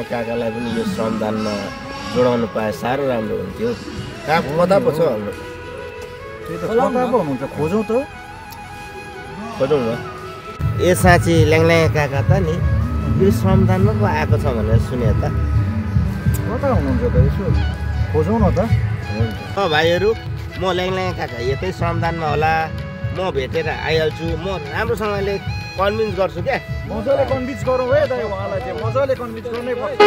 काकालाई पनि यो श्रमदानमा जोडाउनु पाए साह्रो राम्रो हुन्थ्यो। कहाँ कता पो छ हाम्रो त्यही त कता पो हुनुहुन्छ खोजौँ त खोजौँ न। ए साँच्ची ल्याङल्याङ काका त नि यो श्रमदानमा पो आएको छ भनेर सुने त। कता हुनुहुन्छ त यसो खोजौँ न त। भाइहरू म ल्याङल्याङ काका यतै श्रमदानमा होला, म भेटेर आइहाल्छु। म राम्रोसँगले कन्भिन्स गर्छु क्या। मजाले कन्भिन्स गरौँ है दाइ, उहाँलाई चाहिँ मजाले कन्भिन्स गर्नै पर्छ।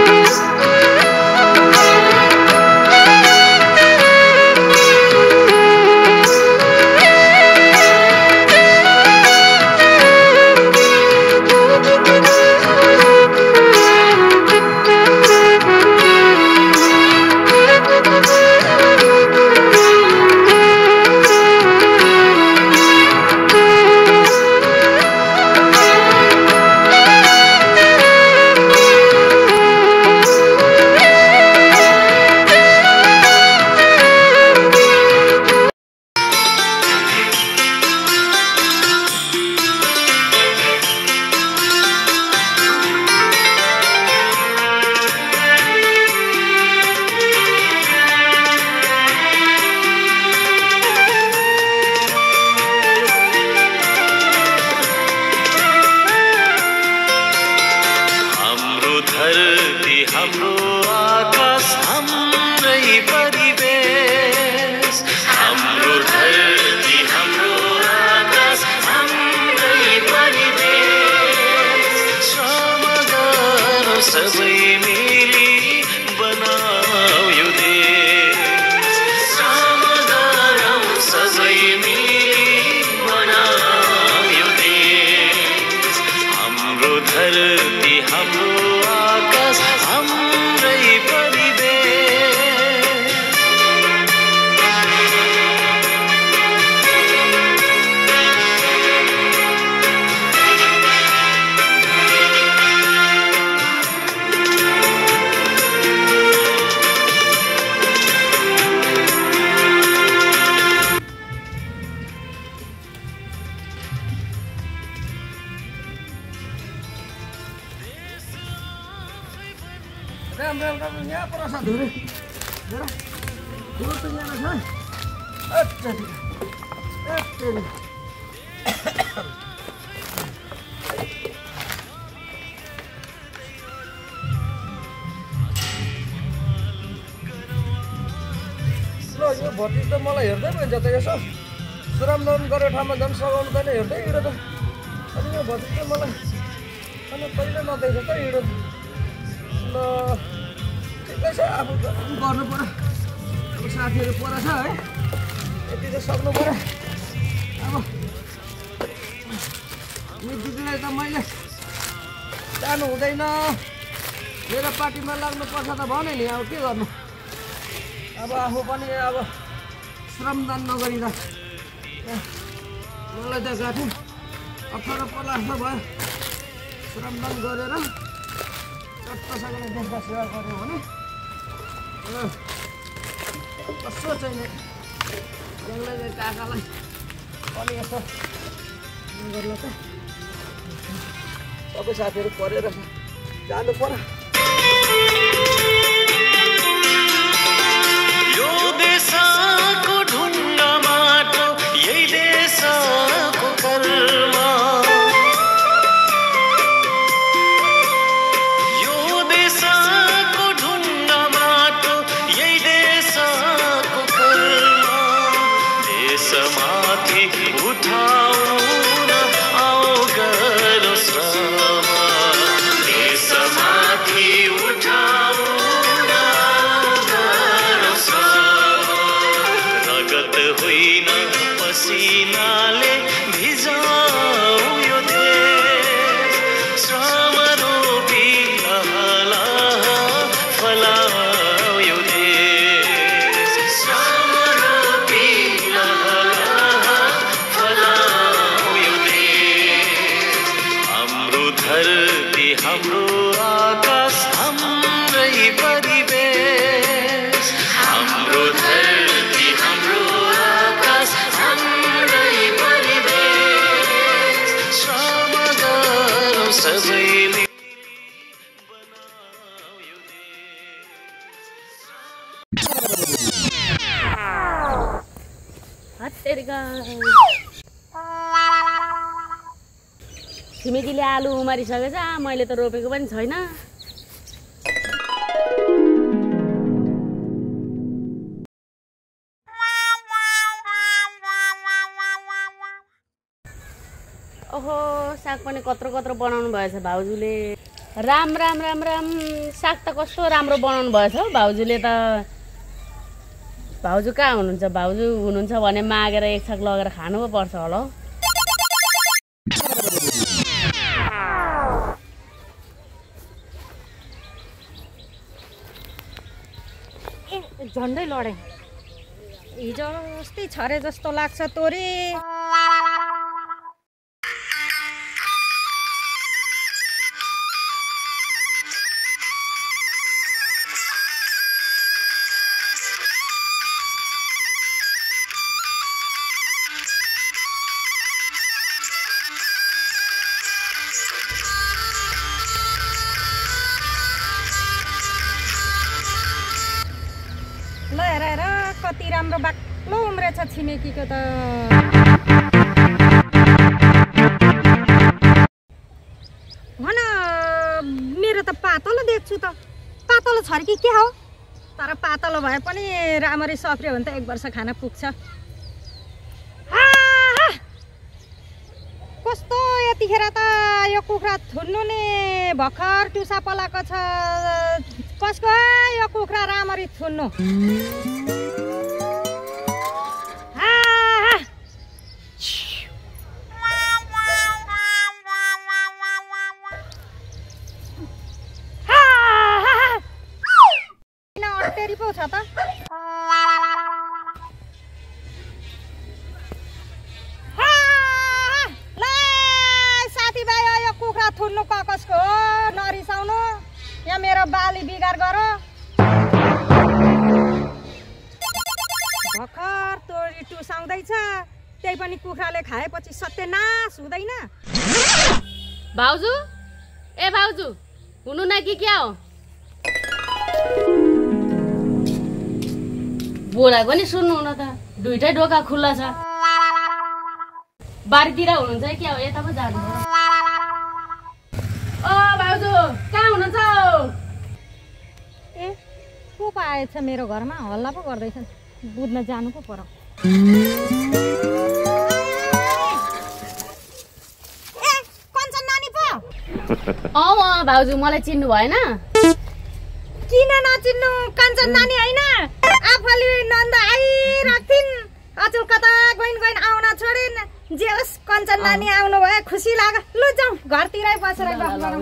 हाम्रो आकाश हाम्रै परिवेश, हाम्रो धरती हाम्रो आकाश हाम्रै परिवेश। श्रम गरौँ सबै मिली बनाऊ यो देश, श्रम गरौँ सबै मिली बनाऊ यो देश। हाम्रो धरती हाम्रो आकाश हाम्रै परिवेश। राम यहाँ पर छ धुरे हेर धुरो त यहाँ छ अत्तरी अत्तरी। ल यो भट्टी त मलाई हेर्दै भन्छ त यसो श्रमदान गरेर ठाउँमा झन् सघाउनु त नै हेर्दै हिँड्यो त। अनि यो भट्टी त मलाई अनि पहिल्यै नदेख्छ त हिँड्यो। ल ठिकै छ आफू गर्नु पर्यो। अब साथीहरू पर छ है यति त सक्नु पर्यो। अब मिटिङलाई त मैले जानु हुँदैन, मेरो पार्टीमा लाग्नुपर्छ त भने नि। अब के गर्नु, अब आफू पनि अब श्रमदान नगरिँदा मलाई त गाँठो 18 प्लस त भयो। श्रमदान गरेर चट्टसँगले देशका सेवा गऱ्यो भने कसो चाहिँ ल्याङल्याङ काकालाई पनि यसो गर्नु त। सबै साथीहरू परेर जानु पर्यो। यो देशको ढुङ्गा माटो यही देशको कर्म, यो देशको ढुङ्गा माटो यही देशको कर्म। देशमा माथि उठाउन आओ गरौँ श्रम देश माथि उठाउन आओ गरौँ श्रम रगत होइन पसिनाले भिजाऊ यो देश श्रम रूपी लहला फलाऊ यो देश श्रम रूपी लहला फलाऊ यो देश हाम्रो धरती हाम्रो आकाश हाम्रै परिवेश हाम्रो धरती हाम्रो आकाश हाम्रै परिवेश श्रम गरौँ सबैले बनाऊ यो हत्तेरिका छिमेकीले आलु उमारिसकेछ मैले त रोपेको पनि छैन ओहो साग पनि कत्रो कत्रो बनाउनु भएछ भाउजूले राम राम राम राम साग त कस्तो राम्रो बनाउनु भएछ हौ भाउजूले त भाउजू कहाँ हुनुहुन्छ भाउजू हुनुहुन्छ भने मागेर एक छाक लगेर खानु पो पर्छ होला हौ झन्डै लडे हिजो अस्ति छरे जस्तो लाग्छ तोरी ल हेर हेर कति राम्रो बाक्लो उम्रेछ छिमेकीको त भन मेरो त पातलो देख्छु त पातलो छ कि के हो तर पातलो भए पनि राम्ररी सफ्रियो भने त एक वर्ष खान पुग्छ कस्तो यतिखेर त यो कुखुरा थुन्नु नि भर्खर टुसा पलाएको छ कसको यो कुखुरा राम्ररी थुन्नु अटेरी पो छ त साथीभाइ यो कुखुरा थुन्नु कसको हो नरिसाउनु यहाँ मेरो बाली बिगार गर भर्खर तोरी टुसाउँदैछ त्यही पनि कुखुराले खाएपछि सत्यनाश हुँदैन भाउजू ए भाउजू हुनु न कि क्या हो बोलाएको नि सुन्नु न त दुईटै ढोका खुल्ला छ बारीतिर हुनुहुन्छ है क्या हो यता पो जानु ओ भाउजू कहाँ हुनुहुन्छ ए को पो आएछ मेरो घरमा हल्ला पो गर्दैछन् बुझ्न जानु पो पर्यो ए कञ्चन नानी पो भाउजू मलाई चिन्नु भएन किन नचिन्नु कञ्चन नानी होइन आफैले नन्द आइराख्थिन् अचुल कता गइन गइन आउन छोडिन् जे होस् कञ्चन नानी आउनु भयो खुसी लाग्यो लु जाउँ घरतिरै बसेर गफ गरौँ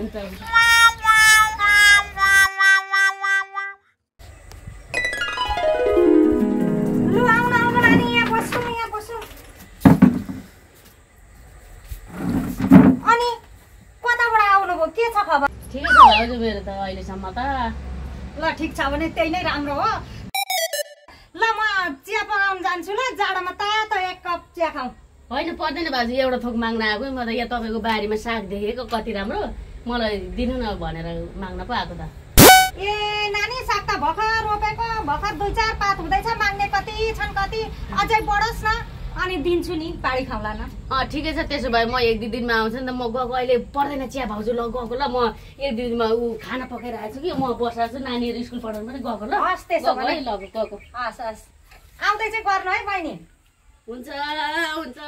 लु आउनु आउनु नानी यहाँ बस्छु अनि कताबाट आउनुभयो के छ खबर ठिकै छ भाउजू मेरो त अहिलेसम्म त ल ठिक छ भने त्यही नै राम्रो हो ल म चिया पकाउन जान्छु ल जाडोमा तातो एक कप चिया खाऊ होइन पर्दैन भाउजू एउटा थोक माग्न आएको म त यहाँ तपाईँको बारीमा साग देखेको कति राम्रो मलाई दिनु न भनेर माग्न पो आएको त ए नानी साग त भर्खर रोपेको भर्खर 2-4 पात हुँदैछ माग्ने कति छन् कति अझै बढोस् न अनि दिन्छु नि बाडी खाउला न ठिकै छ त्यसो भए म 1-2 दिनमा आउँछु नि त म गएको अहिले पर्दैन चिया भाउजू ल गएको ल म 1-2 दिनमा ऊ खाना पकाइरहेको छु कि म बसेर छु नानीहरू स्कुल पढाउनु पनि गएको ल हस् त्यसो भने ल गएको हस् हस् आउँदै चाहिँ गर्नु है बहिनी हुन्छ हुन्छ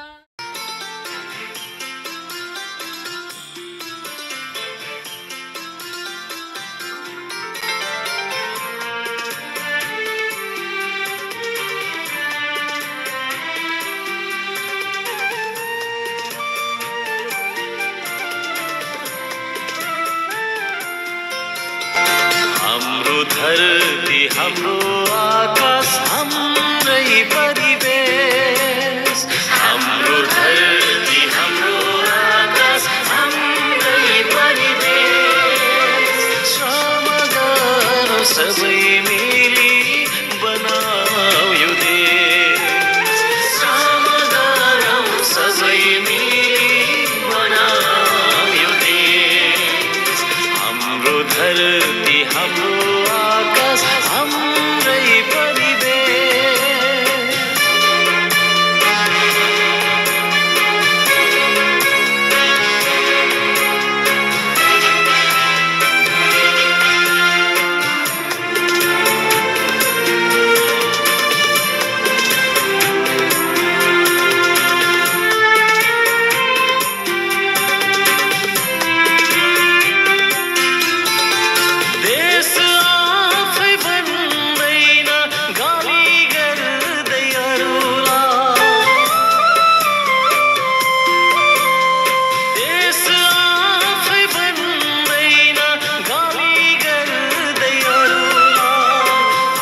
हाम्रो धरती हाम्रो आकाश हाम्रै परिवेश हाम्रो धरती हाम्रो आकाश हाम्रै परिवेश श्रम गरौँ सबै मिली बनाऊ यो देश श्रम गरौँ सबै मिली बनाऊ यो देश हाम्रो धरती हाम्रो आकाश हाम्रै परिवेश देश आफै भन्दैन गाली गर्दै अरूलाई देश आफै भन्दैन गाली गर्दै अरूलाई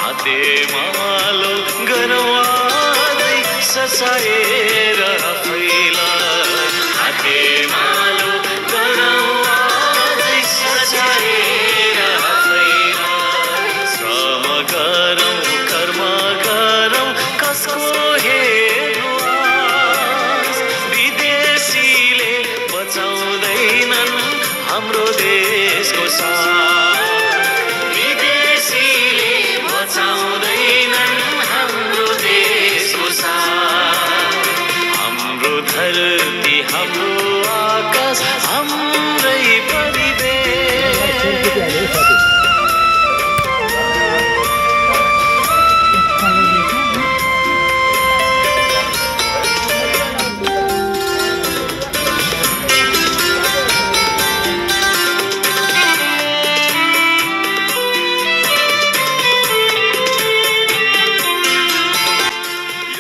हातेमालो गरौँ आजै ससाएर आफैलाई हातेमालो गरौँ आजै ससाएर आफैलाई श्रम गरौँ कर्म गरौँ कसको हेर्नु आस विदेशीले बचाउँदैनन् हाम्रो देशको साथ विदेशीले बचाउँदैनन् हाम्रो देशको साथ हाम्रो धरती हाम्रो आकाश हाम्रै परिवेश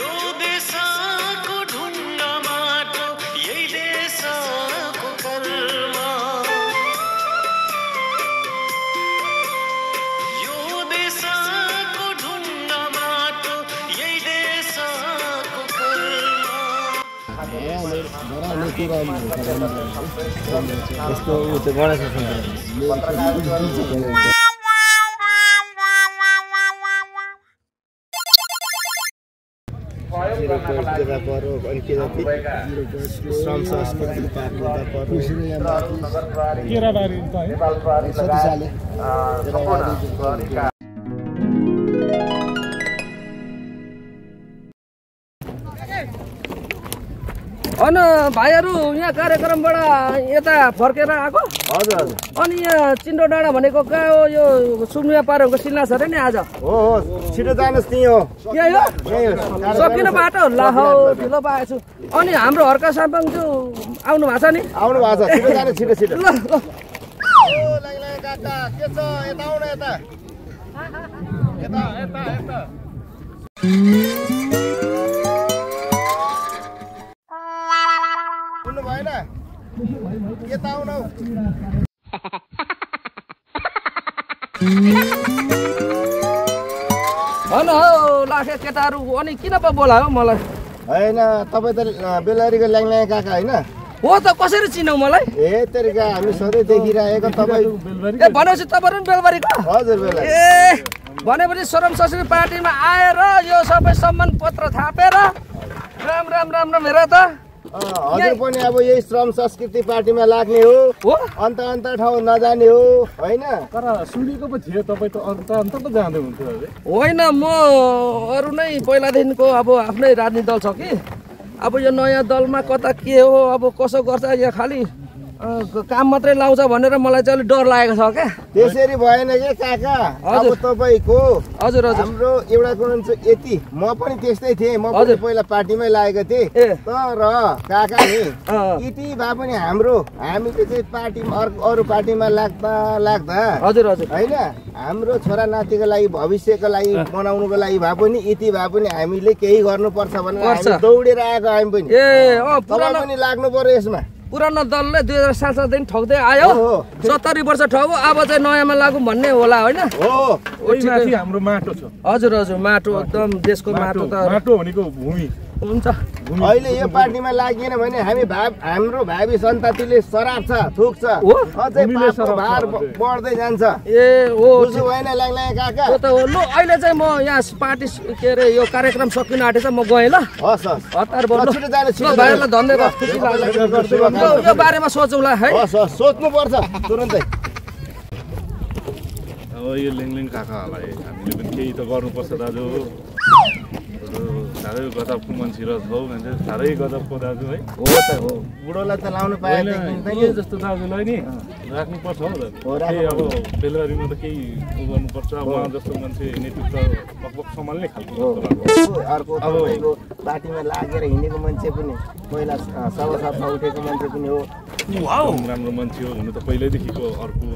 यो देशको ढुङ्गा माटो यही देशको कर्म यो देशको ढुङ्गा माटो यही देशको कर्म यस्तो उ त्यो गणेश पर्व अनि के जति श्रम संस्कृति पार्टीका पर्व अन भाइहरू यहाँ कार्यक्रमबाट यता फर्केर आएको हजुर हजुर अनि यहाँ चिन्डो डाँडा भनेको कहाँ हो यो सुमिया पारेको सिल्लास अरे नि आज हो छिटो जानुहोस् त्यही हो यही हो यही हो सकिन बाटो ला हौ ढिलो पाएको छु अनि हाम्रो हर्का साम्पाङज्यू आउनु भएको छ नि आउनु भएको छ छिटो जानु छिटो छिटो ल ल काका के छ यता आउनु यता यता यता यता सुन्नु भएन यता आउनु भन हौ लाखे केटाहरू अनि किन पो बोलायो मलाई होइन तपाईँ त बेलारीको ल्याङल्याङ काका होइन हो त कसरी चिनौ मलाई ए तेरिका हामी सधैँ देखिरहेको तपाईँ ए भनेपछि तपाईँहरू पनि बेलबारीको हजुर बेला ए भनेपछि श्रम संस्कृति पार्टीमा आएर यो सबै सम्मान पत्र थापेर राम राम राम राम हेर त हजुर पनि अब यही श्रम संस्कृति पार्टीमा लाग्ने हो अन्त अन्त ठाउँ नजाने हो होइन तर सुनेको पो थियो तपाईँ त अन्त अन्त त जाँदै हुन्थ्यो अरे होइन म अरू नै पहिलादेखिको अब आफ्नै राजनीति दल छ कि अब यो नयाँ दलमा कता के हो अब कसो गर्छ यहाँ खालि काम मात्रै लाउँछ भनेर मलाई चाहिँ अलिक डर लागेको छ क्या। त्यसरी भएन के काका। अब हजुर। तपाईँको हजुर हजुर हाम्रो एउटा कुरो चाहिँ यति, म पनि त्यस्तै थिएँ, म पनि पहिला पार्टीमै लागेको थिएँ। ए। तर काका नि यति भए पनि हामीले चाहिँ पार्टीमा अरू पार्टीमा लाग्दा हजुर हजुर होइन, हाम्रो छोरा नातिको लागि भविष्यको लागि बनाउनुको लागि भए पनि यति भए पनि हामीले केही गर्नुपर्छ भनेर हामी दौडेर आएको हामी पनि। ए तपाईँ पनि लाग्नु पर्यो यसमा। पुरानो दलले 2007 देखि ठग्दै आयो, 70 वर्ष ठग्यो, अब चाहिँ नयाँमा लागु भन्ने होला होइन। ओइ माथि हाम्रो माटो छ। हजुर हजुर माटो एकदम देशको माटो त माटो भनेको भूमि हुन्छ। अहिले यो पार्टीमा लागिएन भने हाम्रो भावी सन्ततिले शराब छ, थुक छ, अझै पापको भार बढ्दै जान्छ। ए हो बुझ्नु भएन ल्याङ काका? हो त हो। ल अहिले चाहिँ म यहाँ पार्टी के अरे यो कार्यक्रम सकिन आँटेछ, म गएँ ल। हस् हस् हतार भन्नु छिटो जानु, छिटो भाइहरूलाई धन्यवाद, खुसी लाग्यो। यो बारेमा सोचौँला है। हस् हस् सोच्नुपर्छ तुरुन्तै। अब यो लेङलेङ काकाहरूलाई हामीले पनि केही त गर्नुपर्छ दाजु। साह्रै गजबको मान्छे र छौ मान्छे, साह्रै गजबको दाजु है। हो त हो, बुढोलाई त लाउनु पाएन के जस्तो दाजुलाई नि राख्नुपर्छ हौ दाजु। केही अब बेलबारीमा त केही गर्नुपर्छ। उहाँ जस्तो मान्छे नेतृत्व लगभग सम्हाल्ने खालको जस्तो लाग्छ। अर्को तपाईँको पार्टीमा लागेर हिँडेको मान्छे पनि, पहिला सभासदमा उठेको मान्छे पनि हो। एकदम राम्रो मान्छे हो हुनु त, पहिल्यैदेखिको अर्को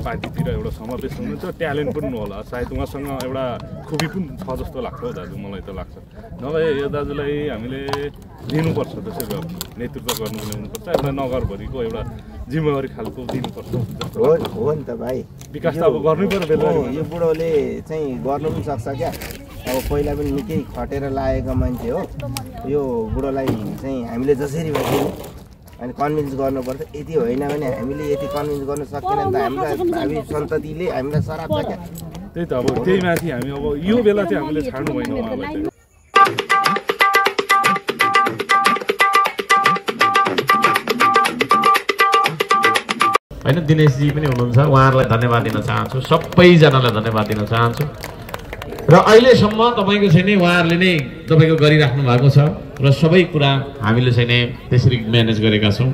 पार्टीतिर एउटा समावेश हुनुहुन्छ, ट्यालेन्ट पनि होला सायद उहाँसँग एउटा खुबी पनि छ जस्तो लाग्छ हौ दाजु, मलाई त लाग्छ। नभए यो दाजुलाई हामीले दिनुपर्छ, त्यसै नेतृत्व गर्नु पनि हुनुपर्छ, एउटा नगरभरिको एउटा जिम्मेवारी खालको दिनुपर्छ जस्तो हो नि त भाइ। विकास त अब गर्नै पर्यो बेलबारी। यो बुढोले चाहिँ गर्नु पनि सक्छ क्या। अब पहिला पनि निकै खटेर लागेको मान्छे हो। यो बुढोलाई चाहिँ हामीले जसरी भए पनि अनि कन्भिन्स गर्नुपर्छ। यति होइन भने हामीले यति कन्भिन्स गर्न सकेन नि त, हामीलाई भावी सन्ततिले हामीलाई सराप छ क्या। त्यही त अब त्यही माथि हामी अब यो बेला चाहिँ हामीले छाड्नु भएन उहाँलाई चाहिँ। होइन दिनेशजी पनि हुनुहुन्छ, उहाँहरूलाई धन्यवाद दिन चाहन्छु, सबैजनालाई धन्यवाद दिन चाहन्छु। र अहिलेसम्म तपाईँको चाहिँ नि उहाँहरूले नै तपाईँको गरिराख्नु भएको छ र सबै कुरा हामीले चाहिँ नै त्यसरी म्यानेज गरेका छौँ।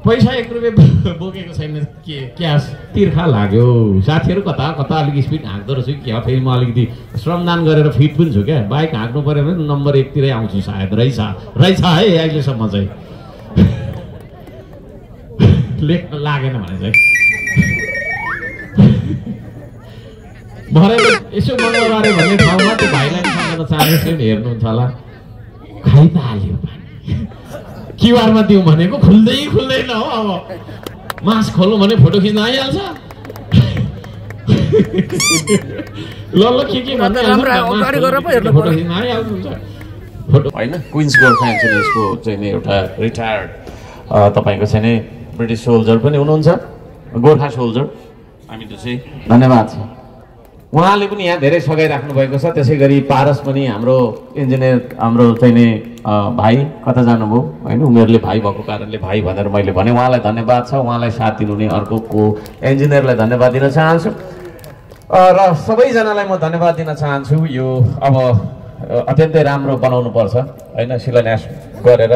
पैसा 1 रुपियाँ बोकेको छैन, के क्यास तिर्खा लाग्यो। साथीहरू कता कता अलिक स्पिड हाँक्दो रहेछु क्या, फेरि म अलिकति श्रमदान गरेर फिट पनि छु क्या। बाइक हाँक्नु पऱ्यो भने नम्बर 1 तिरै आउँछु सायद। रहेछ है अहिलेसम्म चाहिँ लेख्न लागेन भने चाहिँ भरे यसो मङ्गलबारे भन्ने ठाउँमा त्यो भाइलाई सम्झन चाहेको हेर्नुहुन्छ होला। खाइ त हाल्यो पानी, क्युआरमा दिउँ भनेको खुल्दैन हो। अब मास खोल्नु भने फोटो खिच्न आइहाल्छ। ल के भन्दा फोटो खिच्न आइहाल्नुहुन्छ। फोटो होइन, क्विन्स गोल्फ इन्सुरेन्सको चाहिँ नि एउटा रिटायर्ड तपाईँको चाहिँ नि ब्रिटिस सोल्जर पनि हुनुहुन्छ, गोर्खा सोल्जर। हामी त चाहिँ धन्यवाद छ, उहाँले पनि यहाँ धेरै सघाइराख्नु भएको छ। त्यसै गरी पारस पनि हाम्रो इन्जिनियर, हाम्रो चाहिँ नि भाइ कता जानुभयो होइन, उमेरले भाइ भएको कारणले भाइ भनेर मैले भने, उहाँलाई धन्यवाद छ। उहाँलाई साथ दिनुहुने अर्को इन्जिनियरलाई धन्यवाद दिन चाहन्छु र सबैजनालाई म धन्यवाद दिन चाहन्छु। यो अब अत्यन्तै राम्रो बनाउनु पर्छ होइन, शिलान्यास गरेर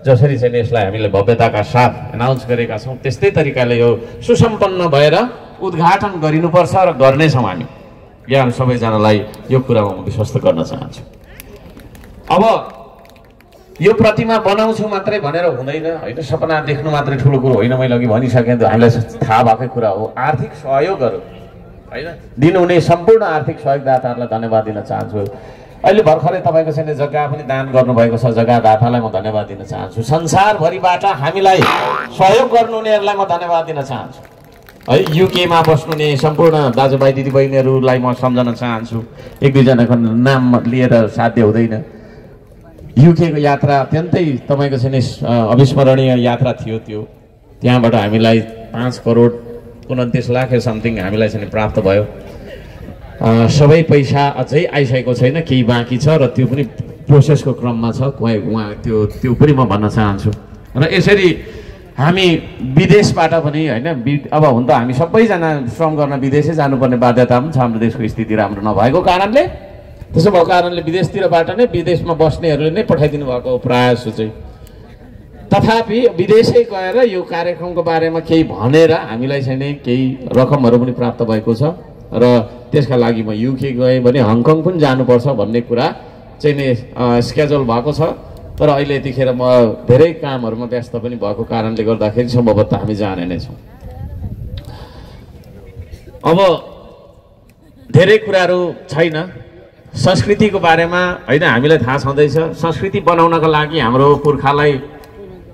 जसरी चाहिँ यसलाई हामीले भव्यताका साथ एनाउन्स गरेका छौँ त्यस्तै तरिकाले यो सुसम्पन्न भएर उद्घाटन गरिनुपर्छ र गर्नेछौँ हामी। यहाँ सबैजनालाई यो कुरामा म विश्वस्त गर्न चाहन्छु। अब यो प्रतिमा बनाउँछु मात्रै भनेर हुँदैन होइन, सपना देख्नु मात्रै ठुलो कुरो होइन। मैले अघि भनिसकेँ, हामीलाई थाहा भएकै कुरा हो। आर्थिक सहयोगहरू होइन दिनुहुने सम्पूर्ण आर्थिक सहयोगदाताहरूलाई धन्यवाद दिन चाहन्छु। अहिले भर्खरै तपाईँको चाहिँ जग्गा पनि दान गर्नुभएको छ, जग्गादातालाई म धन्यवाद दिन चाहन्छु। संसारभरिबाट हामीलाई सहयोग गर्नुहुनेहरूलाई म धन्यवाद दिन चाहन्छु है। युकेमा बस्नुहुने सम्पूर्ण दाजुभाइ दिदीबहिनीहरूलाई म सम्झन चाहन्छु। 1-2जनाको नाम लिएर साध्य हुँदैन। युकेको यात्रा अत्यन्तै तपाईँको चाहिँ अविस्मरणीय यात्रा थियो त्यो। त्यहाँबाट हामीलाई 5 करोड 29 लाख समथिङ हामीलाई चाहिँ प्राप्त भयो। सबै पैसा अझै आइसकेको छैन, केही बाँकी छ र त्यो पनि प्रोसेसको क्रममा छ। उहाँ त्यो पनि म भन्न चाहन्छु। र यसरी हामी विदेशबाट पनि होइन, अब हुन त हामी सबैजना श्रम गर्न विदेशै जानुपर्ने बाध्यता पनि छ हाम्रो देशको स्थिति राम्रो नभएको कारणले। त्यसो भएको कारणले विदेशतिरबाट नै विदेशमा बस्नेहरूले नै पठाइदिनु भएको प्रायः जस्तो चाहिँ तथापि विदेशै गएर यो कार्यक्रमको बारेमा केही भनेर हामीलाई चाहिँ नि केही रकमहरू पनि प्राप्त भएको छ र त्यसका लागि म युके गएँ भने हङकङ पनि जानुपर्छ भन्ने कुरा चाहिँ नि स्केड्युल भएको छ। तर अहिले यतिखेर म धेरै कामहरूमा व्यस्त पनि भएको कारणले गर्दाखेरि सम्भवतः हामी जाने नै छौँ। अब धेरै कुराहरू छैन संस्कृतिको बारेमा होइन, हामीलाई थाहा छँदैछ संस्कृति बनाउनका लागि हाम्रो पुर्खालाई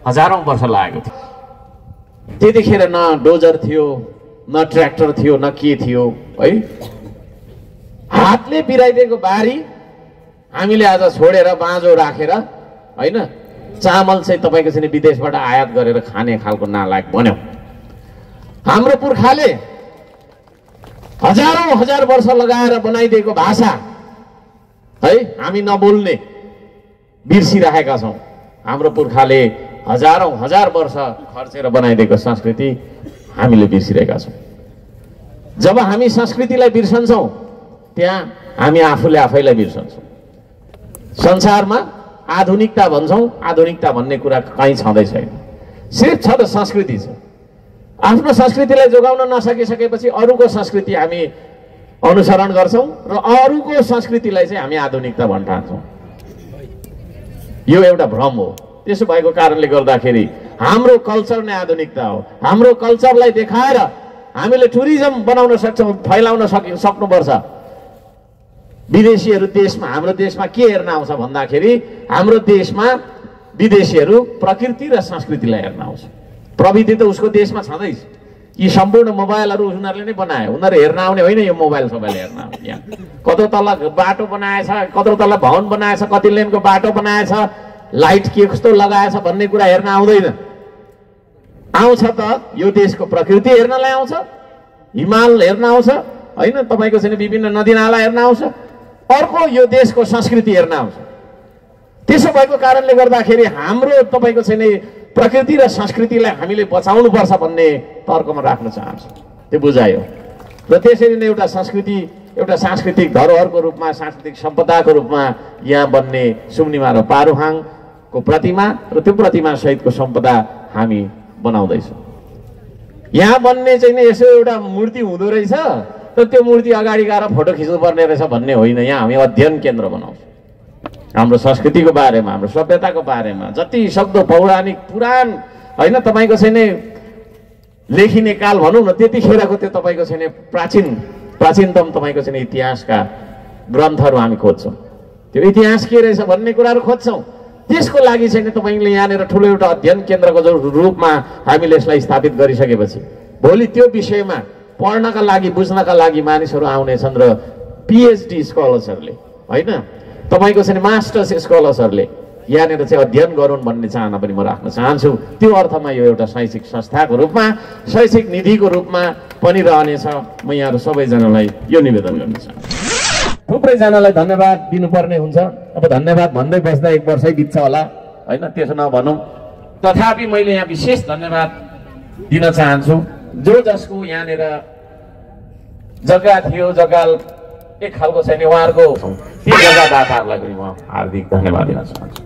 हजारौँ वर्ष लागेको थियो। त्यतिखेर न डोजर थियो न ट्र्याक्टर थियो न के थियो है, हातले बिराइदिएको बारी हामीले आज छोडेर बाँझो राखेर होइन चामल चाहिँ तपाईँको चाहिँ विदेशबाट आयात गरेर खाने खालको नालायक बन्यौँ। हाम्रो पुर्खाले हजारौँ हजार वर्ष लगाएर बनाइदिएको भाषा है हामी नबोल्ने बिर्सिरहेका छौँ। हाम्रो पुर्खाले हजारौँ हजार वर्ष खर्चेर बनाइदिएको संस्कृति हामीले बिर्सिरहेका छौँ। जब हामी संस्कृतिलाई बिर्सन्छौँ त्यहाँ हामी आफूले आफैलाई बिर्सन्छौँ। संसारमा आधुनिकता भन्छौँ, आधुनिकता भन्ने कुरा कहीँ छँदै छैन, सिर्फ छ त संस्कृति छ। आफ्नो संस्कृतिलाई जोगाउन नसकिसकेपछि अरूको संस्कृति हामी अनुसरण गर्छौँ र अरूको संस्कृतिलाई चाहिँ हामी आधुनिकता भन्न ठान्छौँ। यो एउटा भ्रम हो। त्यसो भएको कारणले गर्दाखेरि हाम्रो कल्चर नै आधुनिकता हो। हाम्रो कल्चरलाई देखाएर हामीले टुरिज्म बनाउन सक्छौँ, फैलाउन सक्नुपर्छ। विदेशीहरू देशमा हाम्रो देशमा के हेर्न आउँछ भन्दाखेरि हाम्रो देशमा विदेशीहरू प्रकृति र संस्कृतिलाई हेर्न आउँछ। प्रविधि त उसको देशमा छँदैछ। यी सम्पूर्ण मोबाइलहरू उनीहरूले नै बनाए, उनीहरू हेर्न आउने होइन, यो मोबाइल सबैले हेर्न आउने। यहाँ कत्रो तल बाटो बनाएछ, कत्रो तल भवन बनाएछ, कति लेनको बाटो बनाएछ, लाइट के कस्तो लगाएछ भन्ने कुरा हेर्न आउँदैन। आउँछ त यो देशको प्रकृति हेर्नलाई आउँछ, हिमाल हेर्न आउँछ होइन, तपाईँको चाहिँ विभिन्न नदीनाला हेर्न आउँछ, अर्को यो देशको संस्कृति हेर्न आउँछ। त्यसो भएको कारणले गर्दाखेरि हाम्रो तपाईँको चाहिँ प्रकृति र संस्कृतिलाई हामीले बचाउनुपर्छ भन्ने तर्कमा राख्न चाहन्छु। त्यो बुझायो र त्यसरी नै एउटा संस्कृति, एउटा सांस्कृतिक धरोहरको रूपमा, सांस्कृतिक सम्पदाको रूपमा यहाँ बन्ने सुम्निमा र पारुहाङको प्रतिमा र त्यो प्रतिमा सहितको सम्पदा हामी बनाउँदैछौँ। यहाँ बन्ने चाहिँ यसो एउटा मूर्ति हुँदो रहेछ र त्यो मूर्ति अगाडि गएर फोटो खिच्नुपर्ने रहेछ भन्ने होइन। यहाँ हामी अध्ययन केन्द्र बनाउँछौँ। हाम्रो संस्कृतिको बारेमा, हाम्रो सभ्यताको बारेमा जति सक्दो पौराणिक पुराण होइन, तपाईँको चाहिँ लेखिने काल भनौँ न, त्यतिखेरको त्यो तपाईँको चाहिँ प्राचीनतम तपाईँको चाहिँ इतिहासका ग्रन्थहरू हामी खोज्छौँ। त्यो इतिहास के रहेछ भन्ने कुराहरू खोज्छौँ। त्यसको लागि चाहिँ तपाईँले यहाँनिर ठुलो एउटा अध्ययन केन्द्रको जो रूपमा हामीले यसलाई स्थापित गरिसकेपछि भोलि त्यो विषयमा पढ्नका लागि, बुझ्नका लागि मानिसहरू आउनेछन् र पिएचडी स्कलर्सहरूले होइन, तपाईँको चाहिँ मास्टर्स स्कलर्सहरूले यहाँनिर चाहिँ अध्ययन गरून् भन्ने चाहना पनि म राख्न चाहन्छु। त्यो अर्थमा यो एउटा शैक्षिक संस्थाको रूपमा, शैक्षिक निधिको रूपमा पनि रहनेछ। म यहाँहरू सबैजनालाई यो निवेदन गर्न चाहन्छु। थुप्रैजनालाई धन्यवाद दिनुपर्ने हुन्छ। अब धन्यवाद भन्दै बस्दा 1 वर्षै बित्छ होला होइन, त्यसो नभनौँ। तथापि मैले यहाँ विशेष धन्यवाद दिन चाहन्छु जो जसको यहाँनिर जग्गा थियो, जग्गा एक खालको छैन उहाँहरूको ती जग्गादाताहरूलाई पनि म हार्दिक धन्यवाद दिन चाहन्छु।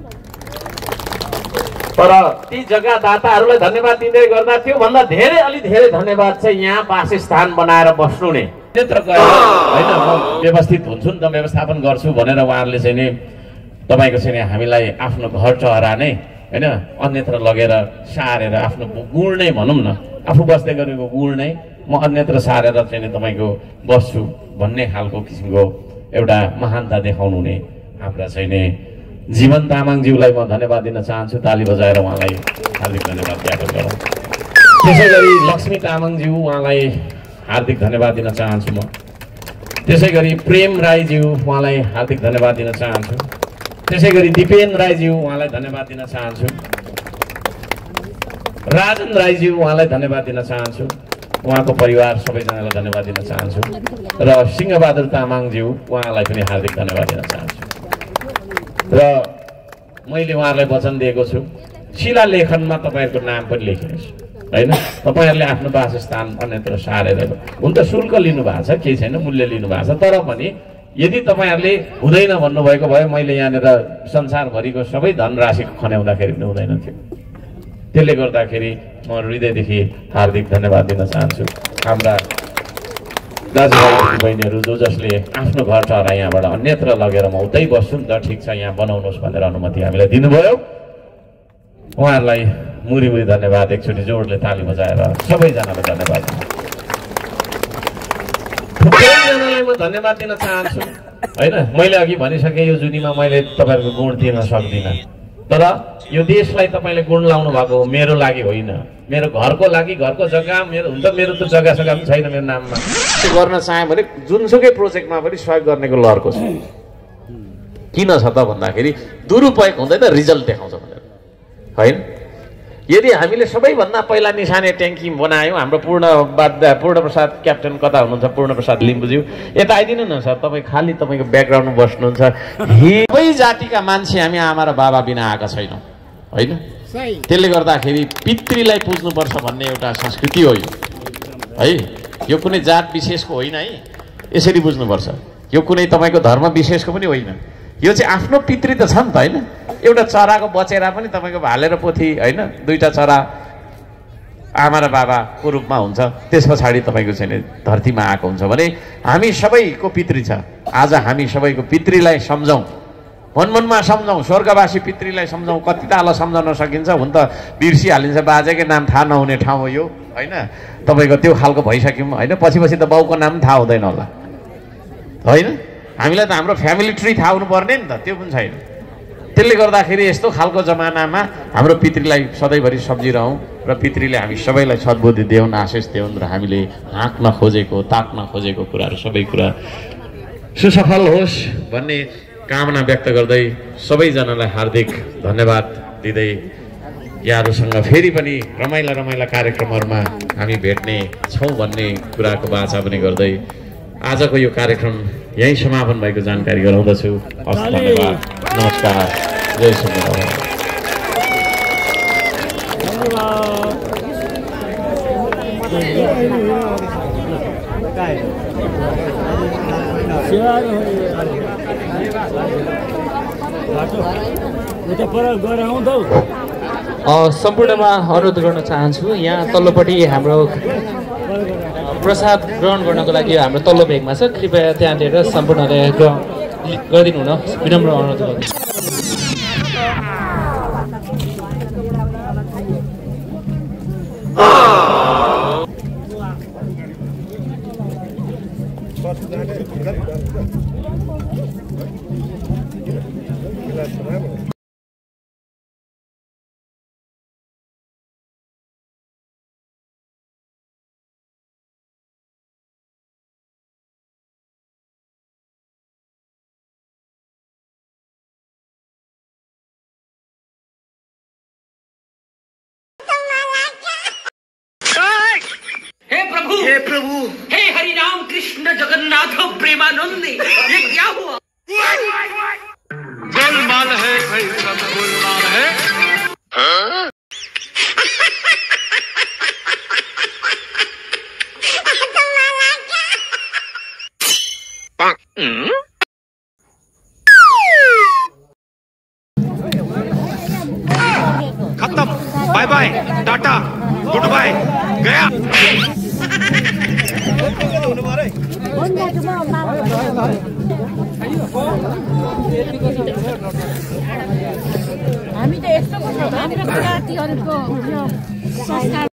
तर ती जग्गादाताहरूलाई धन्यवाद दिँदै गर्दा त्योभन्दा धेरै अलि धेरै धन्यवाद चाहिँ यहाँ वासस्थान बनाएर बस्नु नै त्यत्र गएर होइन म व्यवस्थित हुन्छु नि त, व्यवस्थापन गर्छु भनेर उहाँहरूले चाहिँ नि तपाईँको चाहिँ हामीलाई आफ्नो घर चहरा नै होइन अन्यत्र लगेर सारेर आफ्नो गुण नै भनौँ न, आफू बस्दै गरेको गुण नै म अन्यत्र सारेर चाहिँ तपाईँको बस्छु भन्ने खालको किसिमको एउटा महानता देखाउनु नै हाम्रा चाहिँ नि जीवन तामाङज्यूलाई म धन्यवाद दिन चाहन्छु। ताली बजाएर उहाँलाई हार्दिक धन्यवाद ज्ञापन गरौँ। त्यसै गरी लक्ष्मी तामाङज्यू उहाँलाई हार्दिक धन्यवाद दिन चाहन्छु म। त्यसै गरी प्रेम राईज्यू उहाँलाई हार्दिक धन्यवाद दिन चाहन्छु। त्यसै गरी दिपेन राईज्यू उहाँलाई धन्यवाद दिन चाहन्छु। राजन राईज्यू उहाँलाई धन्यवाद दिन चाहन्छु। उहाँको परिवार सबैजनालाई धन्यवाद दिन चाहन्छु र सिंहबहादुर तामाङज्यू उहाँलाई पनि हार्दिक धन्यवाद दिन चाहन्छु। र मैले उहाँहरूलाई वचन दिएको छु शिलालेखनमा तपाईँहरूको नाम पनि लेखिनेछु होइन। तपाईँहरूले आफ्नो वासस्थान अन्यत्र सारेर हुन त शुल्क लिनुभएको छ, केही छैन, मूल्य लिनुभएको छ, तर पनि यदि तपाईँहरूले हुँदैन भन्नुभएको भए मैले यहाँनिर संसारभरिको सबै धनराशि खन्याउँदाखेरि पनि हुँदैन थियो। त्यसले गर्दाखेरि म हृदयदेखि हार्दिक धन्यवाद दिन चाहन्छु हाम्रा दाजुभाइ बहिनीहरू जो जसले आफ्नो घर टरा यहाँबाट अन्यत्र लगेर म उतै बस्छु नि त ठिक छ यहाँ बनाउनुहोस् भनेर अनुमति हामीलाई दिनुभयो उहाँहरूलाई मुरी धन्यवाद एकचोटि जोडले ताली बजाएर सबैजनालाई धन्यवाद थुप्रैजनालाई म धन्यवाद दिन चाहन्छु होइन मैले अघि भनिसकेँ यो जुनीमा मैले तपाईँहरूको गुण दिन सक्दिनँ तर यो देशलाई तपाईँले गुण लाउनु भएको हो मेरो लागि होइन मेरो घरको लागि घरको जग्गा मेरो त जग्गा सग्गा पनि छैन मेरो नाममा त्यो गर्न चाह्यो भने जुनसुकै प्रोजेक्टमा पनि सहयोग गर्नेको लहरको छ किन छ त भन्दाखेरि दुरुपयोग हुँदैन रिजल्ट देखाउँछ भनेर होइन यदि हामीले सबैभन्दा पहिला निशाने ट्याङ्की बनायौँ हाम्रो पूर्णप्रसाद क्याप्टेन कता हुनुहुन्छ पूर्णप्रसाद लिम्बुज्यू यता आइदिनु न सर तपाईँ खालि तपाईँको ब्याकग्राउन्डमा बस्नुहुन्छ सबै जातिका मान्छे हामी आमा र बाबा बिना आएका छैनौँ होइन त्यसले गर्दाखेरि पितृलाई पुज्नुपर्छ भन्ने एउटा संस्कृति हो यो है यो कुनै जात विशेषको होइन है यसरी बुझ्नुपर्छ यो कुनै तपाईँको धर्म विशेषको पनि होइन यो चाहिँ आफ्नो पितृ त छ नि त होइन एउटा चराको बचेरा पनि तपाईँको भाले र पोथी होइन दुईटा चरा आमा र बाबाको रूपमा हुन्छ त्यस पछाडि तपाईँको चाहिँ धरतीमा आएको हुन्छ भने हामी सबैको पितृ छ आज हामी सबैको पितृलाई सम्झौँ मनमनमा सम्झौँ स्वर्गवासी पितृलाई सम्झौँ कति ताल सम्झाउन सकिन्छ हुन त बिर्सिहालिन्छ बाजेकै नाम थाहा नहुने ठाउँ हो यो होइन तपाईँको त्यो खालको भइसक्यौँ होइन पछि त बाउको नाम थाहा हुँदैन होला होइन हामीलाई त हाम्रो फ्यामिली ट्री थाहा हुनुपर्ने नि त त्यो पनि छैन त्यसले गर्दाखेरि यस्तो खालको जमानामा हाम्रो पितृलाई सधैँभरि सम्झिरहौँ र पितृले हामी सबैलाई सद्बुद्धि देऊन् आशिष देऊन् र हामीले हाँक्न खोजेको ताक्न खोजेको कुराहरू सबै कुरा सुसफल होस् भन्ने कामना व्यक्त गर्दै सबैजनालाई हार्दिक धन्यवाद दिँदै यहाँहरूसँग फेरि पनि रमाइला कार्यक्रमहरूमा हामी भेट्ने छौँ भन्ने कुराको बाचा पनि गर्दै आजको यो कार्यक्रम यहीँ समापन भएको जानकारी गराउँदछु हस् धन्यवाद नमस्कार जय श्री सम्पूर्णमा अनुरोध गर्न चाहन्छु यहाँ तल्लोपट्टि हाम्रो प्रसाद ग्रहण गर्नको लागि हाम्रो तल्लो भेगमा छ कृपया त्यहाँ लिएर सम्पूर्णले गरिदिनु हुन विनम्र अनुरोध गर्छु हे प्रभु हे हरि राम कृष्ण जगन्नाथ प्रेमानंदी ये क्या हुआ गोलमाल है भाई सब गोलमाल है खत्म bye bye tata goodbye गया हामी त यस्तो हाम्रो जातिहरूको संस्कार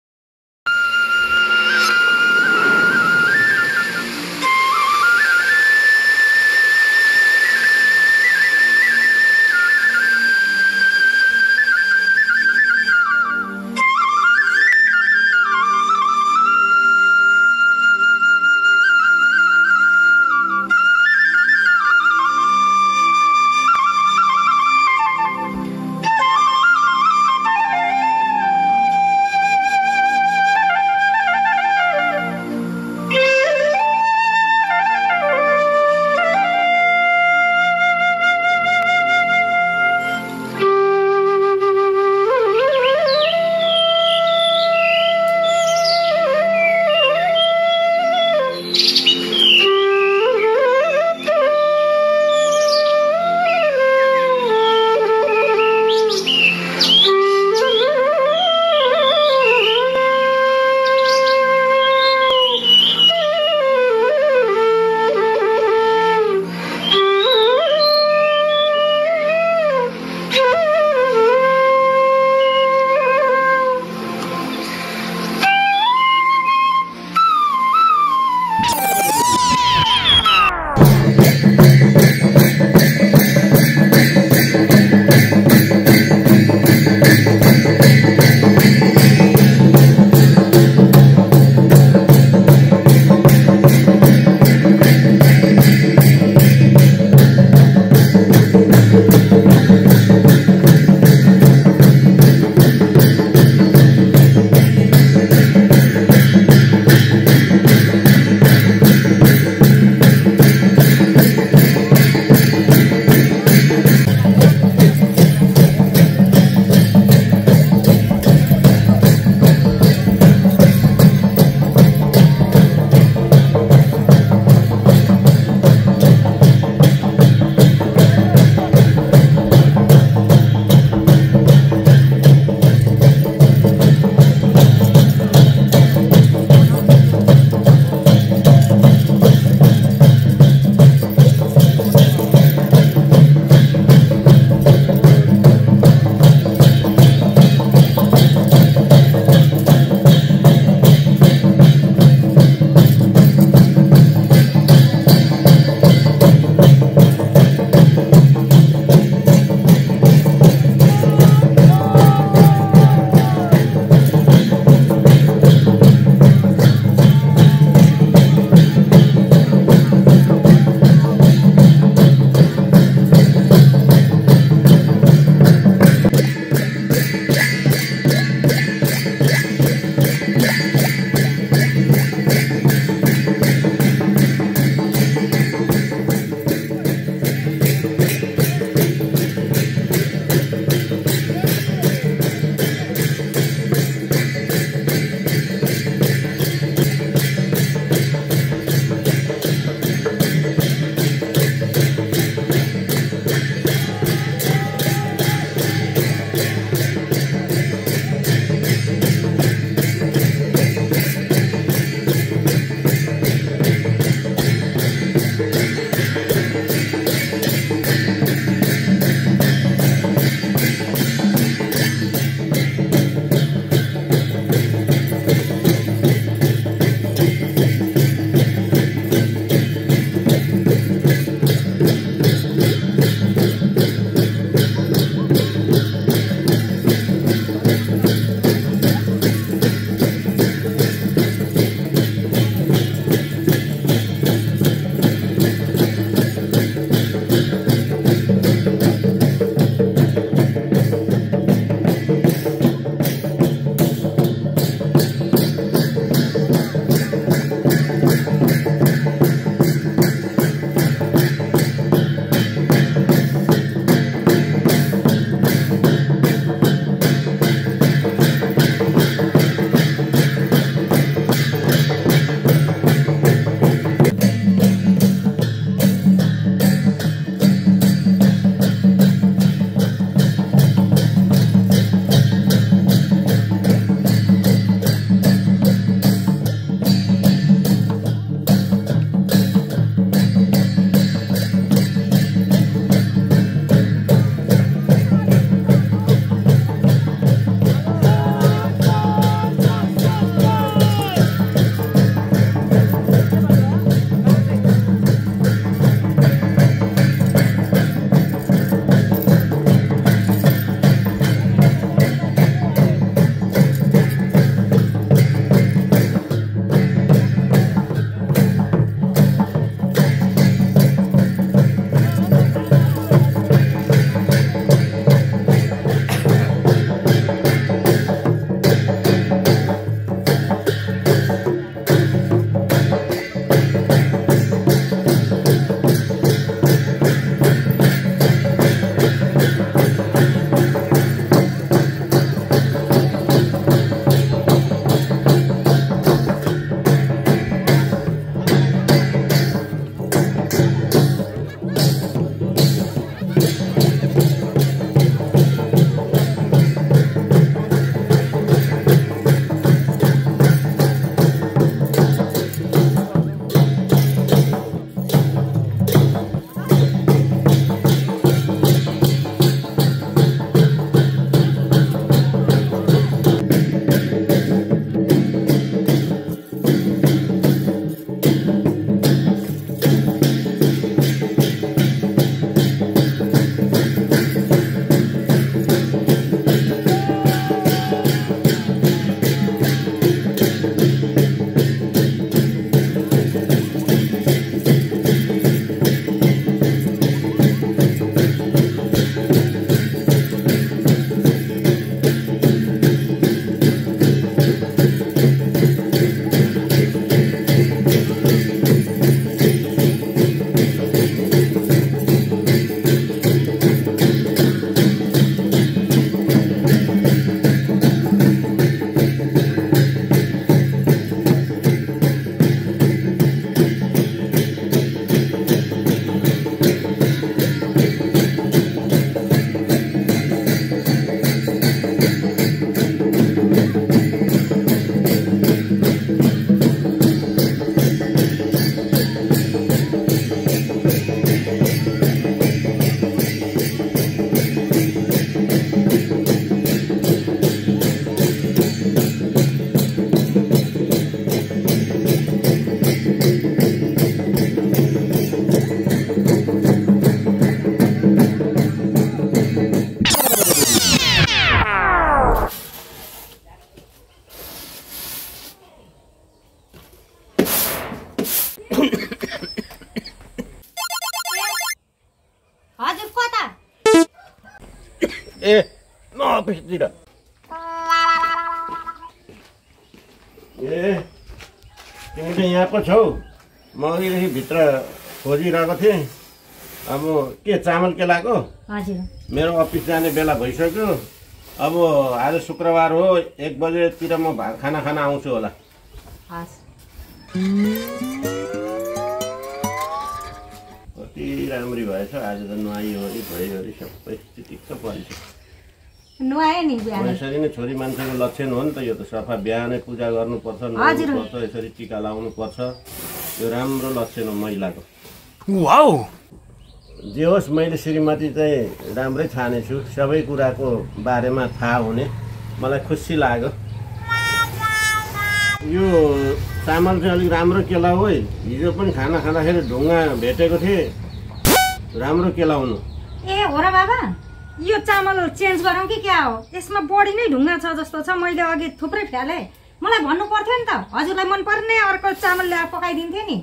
ए म अफिसतिर ए तिमी चाहिँ यहाँ पो छौ म अघिदेखि भित्र खोजिरहेको थिएँ अब के चामल केलाको हजुर मेरो अफिस जाने बेला भइसक्यो अब आज शुक्रबार हो 1 बजेतिर म भात खाना खान आउँछु होला कति राम्री भएछ आज त नुहाइयो भयो सबै चिटिक्क परेछ नुहाए नि बिहान यसरी नै छोरी मान्छेको लक्षण हो नि त यो त सफा बिहानै पूजा गर्नुपर्छ नुहाउनुपर्छ यसरी टिका लाउनुपर्छ यो राम्रो लक्षण हो महिलाको वाउ जे होस् मैले श्रीमती चाहिँ राम्रै छानेछु सबै कुराको बारेमा थाहा हुने मलाई खुसी लाग्यो यो चामल चाहिँ अलिक राम्रो केलाऊ है हिजो पनि खाना खाँदाखेरि ढुङ्गा भेटेको थिएँ राम्रो केलाउनु ए हो र बाबा यो चामल चेन्ज गरौँ कि क्या हो यसमा बढी नै ढुङ्गा छ जस्तो छ मैले अघि थुप्रै फ्याले मलाई भन्नु पर्थ्यो नि त हजुरलाई मन पर्ने अर्को चामल ल्याएर पकाइदिन्थेँ नि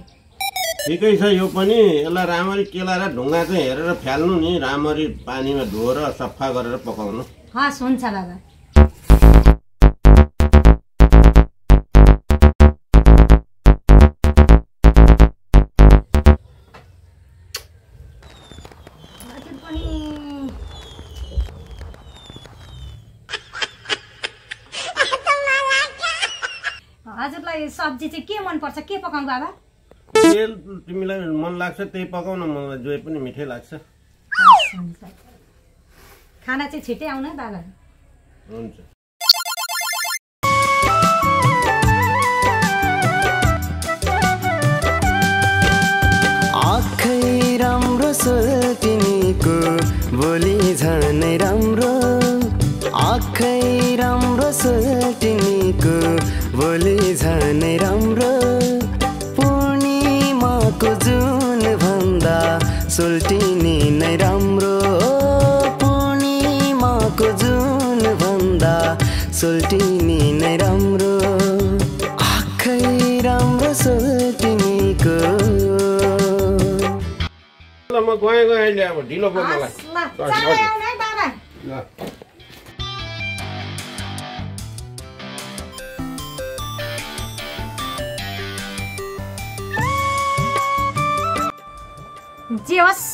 ठिकै छ यो पनि यसलाई राम्ररी केलाएर ढुङ्गा चाहिँ हेरेर फ्याल्नु नि राम्ररी पानीमा धोएर सफा गरेर पकाउनु हस् हुन्छ बाबा हजुरलाई सब्जी चाहिँ के मन पर्छ के पकाउँ बाबा तेल तिमीलाई मन लाग्छ त्यही पकाउन मलाई जे पनि मिठै लाग्छ खाना चाहिँ छिटै आउनु है बाबा हुन्छ आँखै राम्रो सोल्टिनीको बोली झनै राम्रो आँखै राम्रो सोल्टिनीको बोली झनै राम्रो पूर्णिमाको जुन भन्दा सोल्टिनी नै राम्रो पूर्णिमाको जुन भन्दा सोल्टिनी नै राम्रो आँखै राम्रो सोल्टिनीको म गएँ अहिले अब ढिलो भयो मलाई जे होस्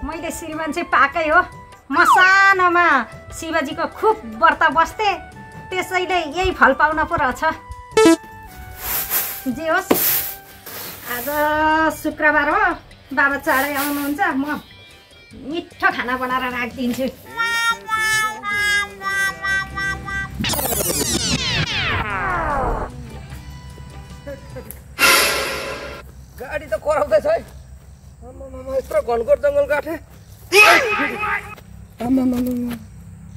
मैले श्रीमान चाहिँ पाकै हो म सानोमा शिवजीको खुब व्रत बस्थे त्यसैले यही फल पाउन पो रहेछ जे होस् आज शुक्रबार हो बाबा चाँडै आउनुहुन्छ म मिठो खाना बनाएर राखिदिन्छु गाडी त कराउँदैछ है यत्रो घनघोर जङ्गल काटे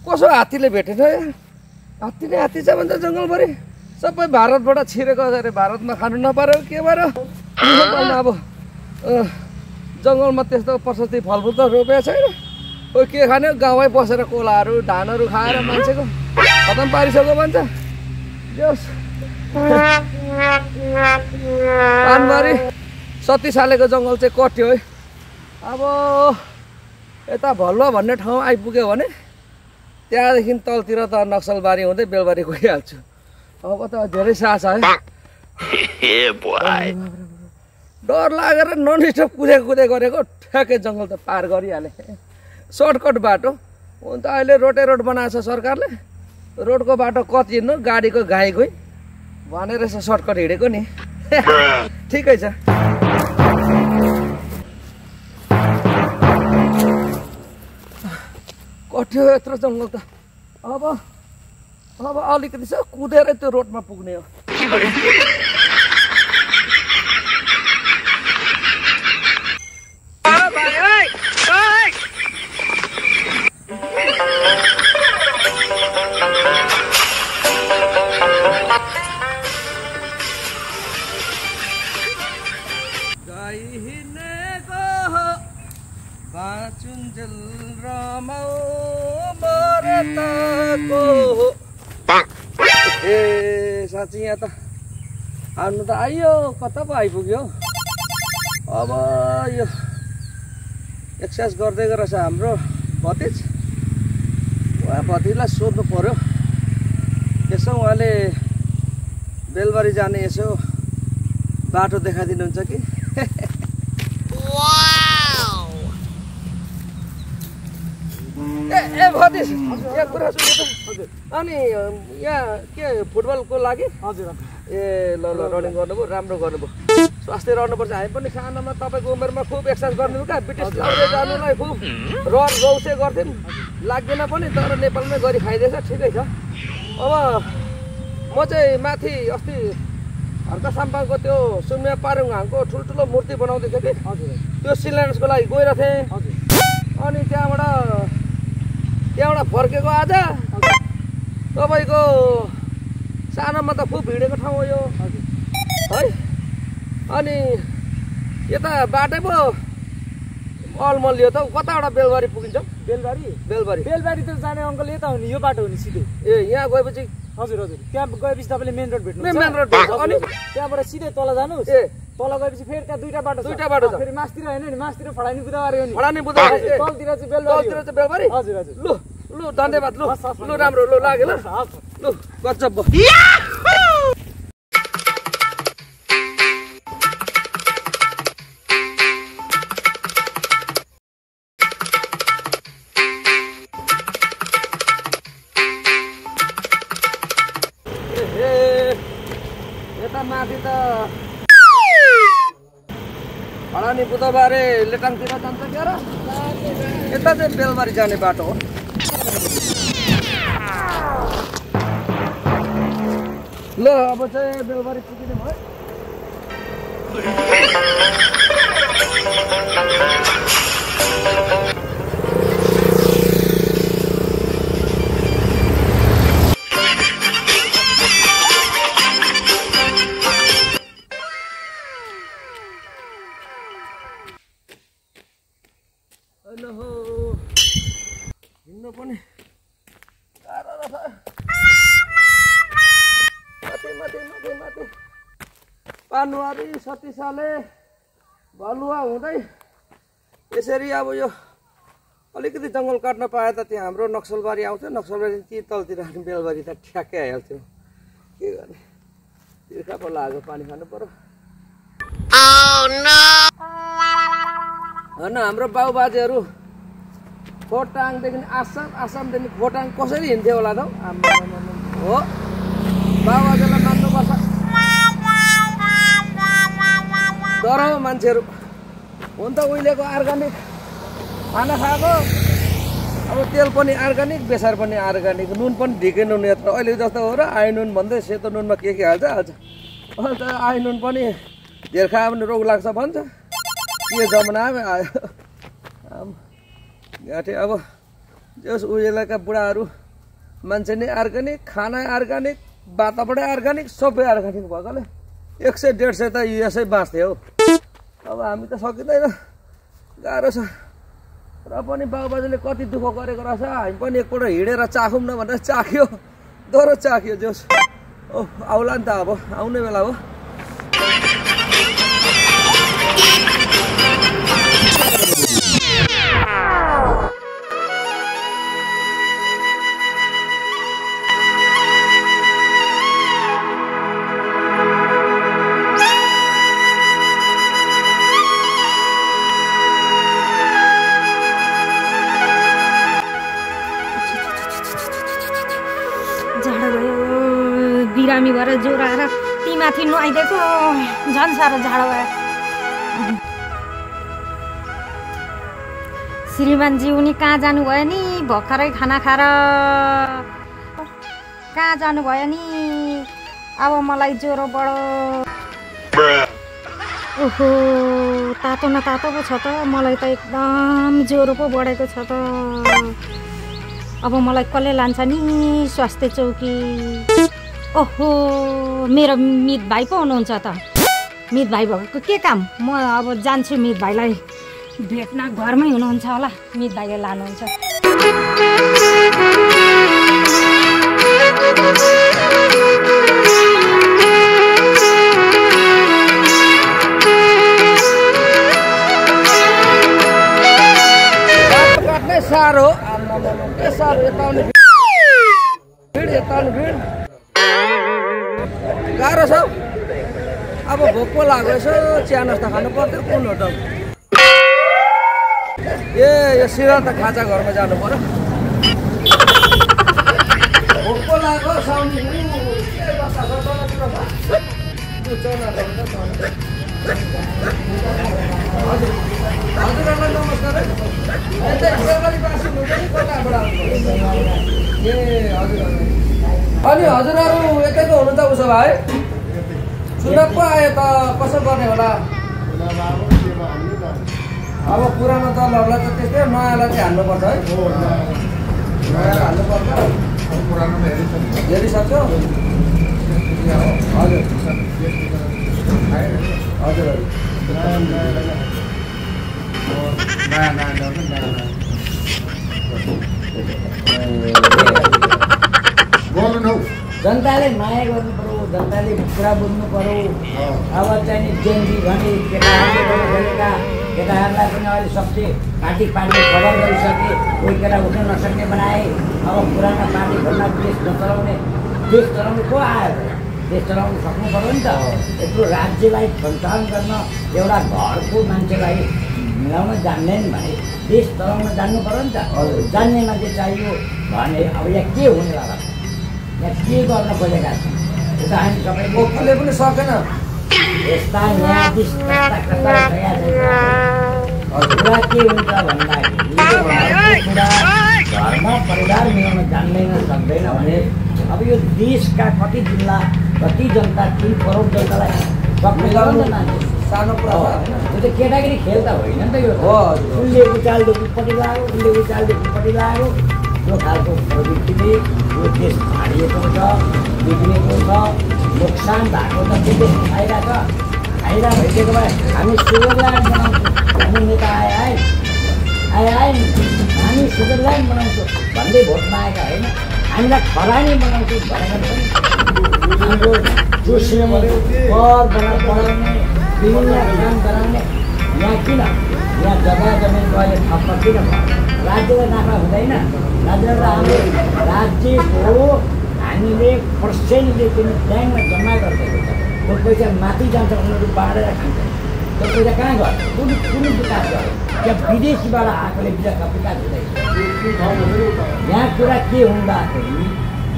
कसो हात्तीले भेटेछ हात्ती नै हात्ती छ भन्छ जङ्गलभरि सबै भारतबाट छिरेको अरे भारतमा खानु नपार्यो के भयो अब जङ्गलमा त्यस्तो प्रशस्ति फलफुल त रोपेको छैन ओ के खाने गाउँमै बसेर कोलाहरू धानहरू खाएर मान्छेको खतम पारिसक्यो भन्छ पानबारी 37 सालेको जङ्गल चाहिँ कट्यो है अब यता भल्लो भन्ने ठाउँ आइपुग्यो भने त्यहाँदेखि तलतिर त नक्सलबारी हुँदै बेलबारी गइहाल्छु अब त धेरै सास है डर लागेर नन स्टप कुदै गरेको ठ्याक्कै जङ्गल त पार गरिहालेँ सर्टकट बाटो हुन त अहिले रोटे रोड बनाएको छ सरकारले रोडको बाटो कति हिँड्नु गाडीको घाइ गई भनेर यसो सर्टकट हिँडेको नि ठिकै छ कट्यो यत्रो जङ्गल त अब अलिकति छ कुदेरै त्यो रोडमा पुग्ने हो ए साँच्ची यहाँ त आउनु त आइयो कता पो आइपुग्यो अब यो एक्सर्साइज गर्दै गरेछ हाम्रो भतिज भतिजीलाई सोध्नु पर्यो यसो उहाँले बेलबारी जाने यसो बाटो देखाइदिनुहुन्छ कि ए भतिज यहाँ कुरा सुन्नु त अनि यहाँ के फुटबलको लागि हजुर ए ल ल रनिङ गर्नुभयो राम्रो गर्नुभयो स्वास्थ्य रहनुपर्छ हामी पनि सानोमा तपाईँको उमेरमा खुब एक्सर्साइज गर्नुभयो क्या ब्रिटिस लाउँदै जानुलाई खुब रौसे गर्थ्यौँ लाग्दैन पनि तर नेपालमै गरी खाइदिएछ ठिकै छ अब म चाहिँ माथि अस्ति हर्का साम्पाङको त्यो सुम्या पारुङको ठुल्ठुलो मूर्ति बनाउँदै थियो कि हजुर त्यो शिलान्यासको लागि गएर थिएँ अनि त्यहाँबाट फर्केको आज तपाईँको सानोमा त खुब भिडेको ठाउँ हो यो है अनि यता बाटै पो अलमलियो त कताबाट बेलबारी पुगिन्छ बेलबारी त जाने अङ्कल यता हो नि यो बाटो हो नि सिधै ए यहाँ गएपछि हजुर त्यहाँ गएपछि तपाईँले मेन रोड भेट्नु अनि त्यहाँबाट सिधै तल जानुहोस् ए तल गएपछि फेरि त्यहाँ दुईटा बाटो छ फेरि मासतिर होइन नि मासतिर फडानी बुधबार हो नि तलतिर चाहिँ बेलबारी हजुर लु धन्यवाद लु राम्रो लु लाग्यो लु गजब यता माथि त फलानी बुधबारे लेटाङतिर जान्छ क्या र यता चाहिँ बेलबारी जाने बाटो हो ल अब चाहिँ बेलबारी पुगिने भयो हिँड्नु पनि गाह्रो रहेछ माथि पानुवारी सतीसाले भलुवा हुँदै यसरी अब यो अलिकति जङ्गल काट्न पाए त त्यहाँ हाम्रो नक्सलबारी आउँछ नक्सलबारी ती तलतिर बेलबारी त ठ्याक्कै आइहाल्थ्यो के गर्ने तिर्खा पो लाग्यो पानी खानु पर्यो होइन हाम्रो बाबुबाजेहरू खोटाङदेखि आसामदेखि खोटाङ कसरी हिँड्थ्यो होला त हो बाबुबाजेलाई मान्नुपर्छ तर मान्छेहरू हुन त उहिलेको अर्ग्यानिक खाना खाएको अब तेल पनि अर्ग्यानिक बेसार पनि अर्ग्यानिक नुन पनि ढिकै नुन यत्रो अहिले जस्तो हो र आइ नुन भन्दै सेतो नुनमा के हाल्छ अहिले त आइ नुन पनि धेर खायो भने रोग लाग्छ भन्छ के जमाना आयो घाँटे अब जस उहिलेका बुढाहरू मान्छे नै अर्ग्यानिक खाना अर्ग्यानिक वातावरण अर्ग्यानिक सबै अर्ग्यानिक भएकोले 100-150 त युएसै बाँच्थ्यो हौ अब हामी त सकिँदैन गाह्रो छ र पनि बाबुबाजेले कति दुःख गरेको रहेछ हामी पनि एकपल्ट हिँडेर चाखौँ न भनेर चाख्यो दोहोरो चाख्यो जोस् ओ आउला नि त अब आउने बेला हो बिरामी भएर ज्वरो आएर ती माथि नुहाइदिएको झन् साह्रो झाडो भयो श्रीमानजी उनी कहाँ जानुभयो नि भर्खरै खाना खाएर कहाँ जानुभयो नि अब मलाई ज्वरो बढो ओहो तातो न तातो पो छ त मलाई त एकदम ज्वरो पो बढेको छ त अब मलाई कसले लान्छ नि स्वास्थ्य चौकी ओहो मेरो मित भाइ पो हुनुहुन्छ त मित भाइ भएको के काम म अब जान्छु मित भाइलाई भेट्न घरमै हुनुहुन्छ होला मित भाइले लानुहुन्छ साह्रो यता तनभिड गाह्रो छ। अब भोक पो लाग्यो यसो चिया नास्ता खानु पर्थ्यो कुन होटल यो सिराल त खाजा घरमा जानु पर्यो। भोक पो लाग्यो साउनी हजुरहरूलाई नमस्कार है। अनि हजुरहरू यतैको हुनु त उसो भए चुनाव पो आयो त कसो गर्ने होला? अब पुरानो दलहरूलाई त त्यस्तै नयाँलाई चाहिँ हाल्नुपर्छ है। नयाँ हाल्नुपर्छ। हेरिसक्यो हजुर हजुर जनताले माया गर्नु पर्यो, जनताले कुरा बुझ्नु पर्यो। अब चाहिँ जेन्जी भने केटाहरूलाई पनि अहिले सक्ने पार्टीले खबर गरिसके, कोही केटा उठ्न नसक्ने बनाए। अब पुरानो पार्टीभन्दा देश चलाउने को आयो? देश चलाउनु सक्नु पर्यो नि त। यत्रो राज्यलाई सञ्चालन गर्न एउटा घरको मान्छेलाई मिलाउन जान्दैन भने देश चलाउन जान्नु पर्यो नि त। जान्ने मान्छे चाहियो भने अब यहाँ के हुनेवाला छ, यहाँ के गर्न खोजेका छन् यो त हामी सबै वकिलले पनि सकेन। यस्ता न्यायाधीश कुरा के हुन्छ भन्दाखेरि घरमा परिवार मिलाउन जान्दैन सक्दैन भने अब यो देशका कति जिल्ला कति जनता 3 करोड जनतालाई मिलाउन सानो कुरा त्यो त केटाकेटी खेल त होइन नि त। यो उसले उचालदेखि पट्टि लाग्यो, उसले उचालदेखि पट्टि लाग्यो। यो खालको प्रवृत्तिले यो देश हारिएको छ, बिग्रेको छ, नोक्सान भएको त त्यो देश आइरहेको भइदिएको भए हामी स्विजरल्यान्ड बनाउँछौँ। हामी नेता आए हामी स्विजरल्यान्ड बनाउँछौँ भन्दै भोट मागेका होइन, हामीलाई खरानी बनाउँछौँ भनेर पनि हाम्रो जोसिने कर बढाउने विभिन्न काम गराउने। यहाँ किन यहाँ जग्गा जमिनको अहिले थप्प किन भयो? राज्यलाई नाफा हुँदैन। राज्यलाई हाम्रो राज्यको हामीले पर्सेन्टले पनि ब्याङ्कमा जम्मा गरिदिएको छ। त्यो पैसा माथि जान्छ, उनीहरू बाँडेर खान्छ। त्यो पैसा कहाँ गयो? कुन विकास गर्यो? त्यहाँ विदेशीबाट आएकोले विकास हुँदैन। यहाँ कुरा के हुँदाखेरि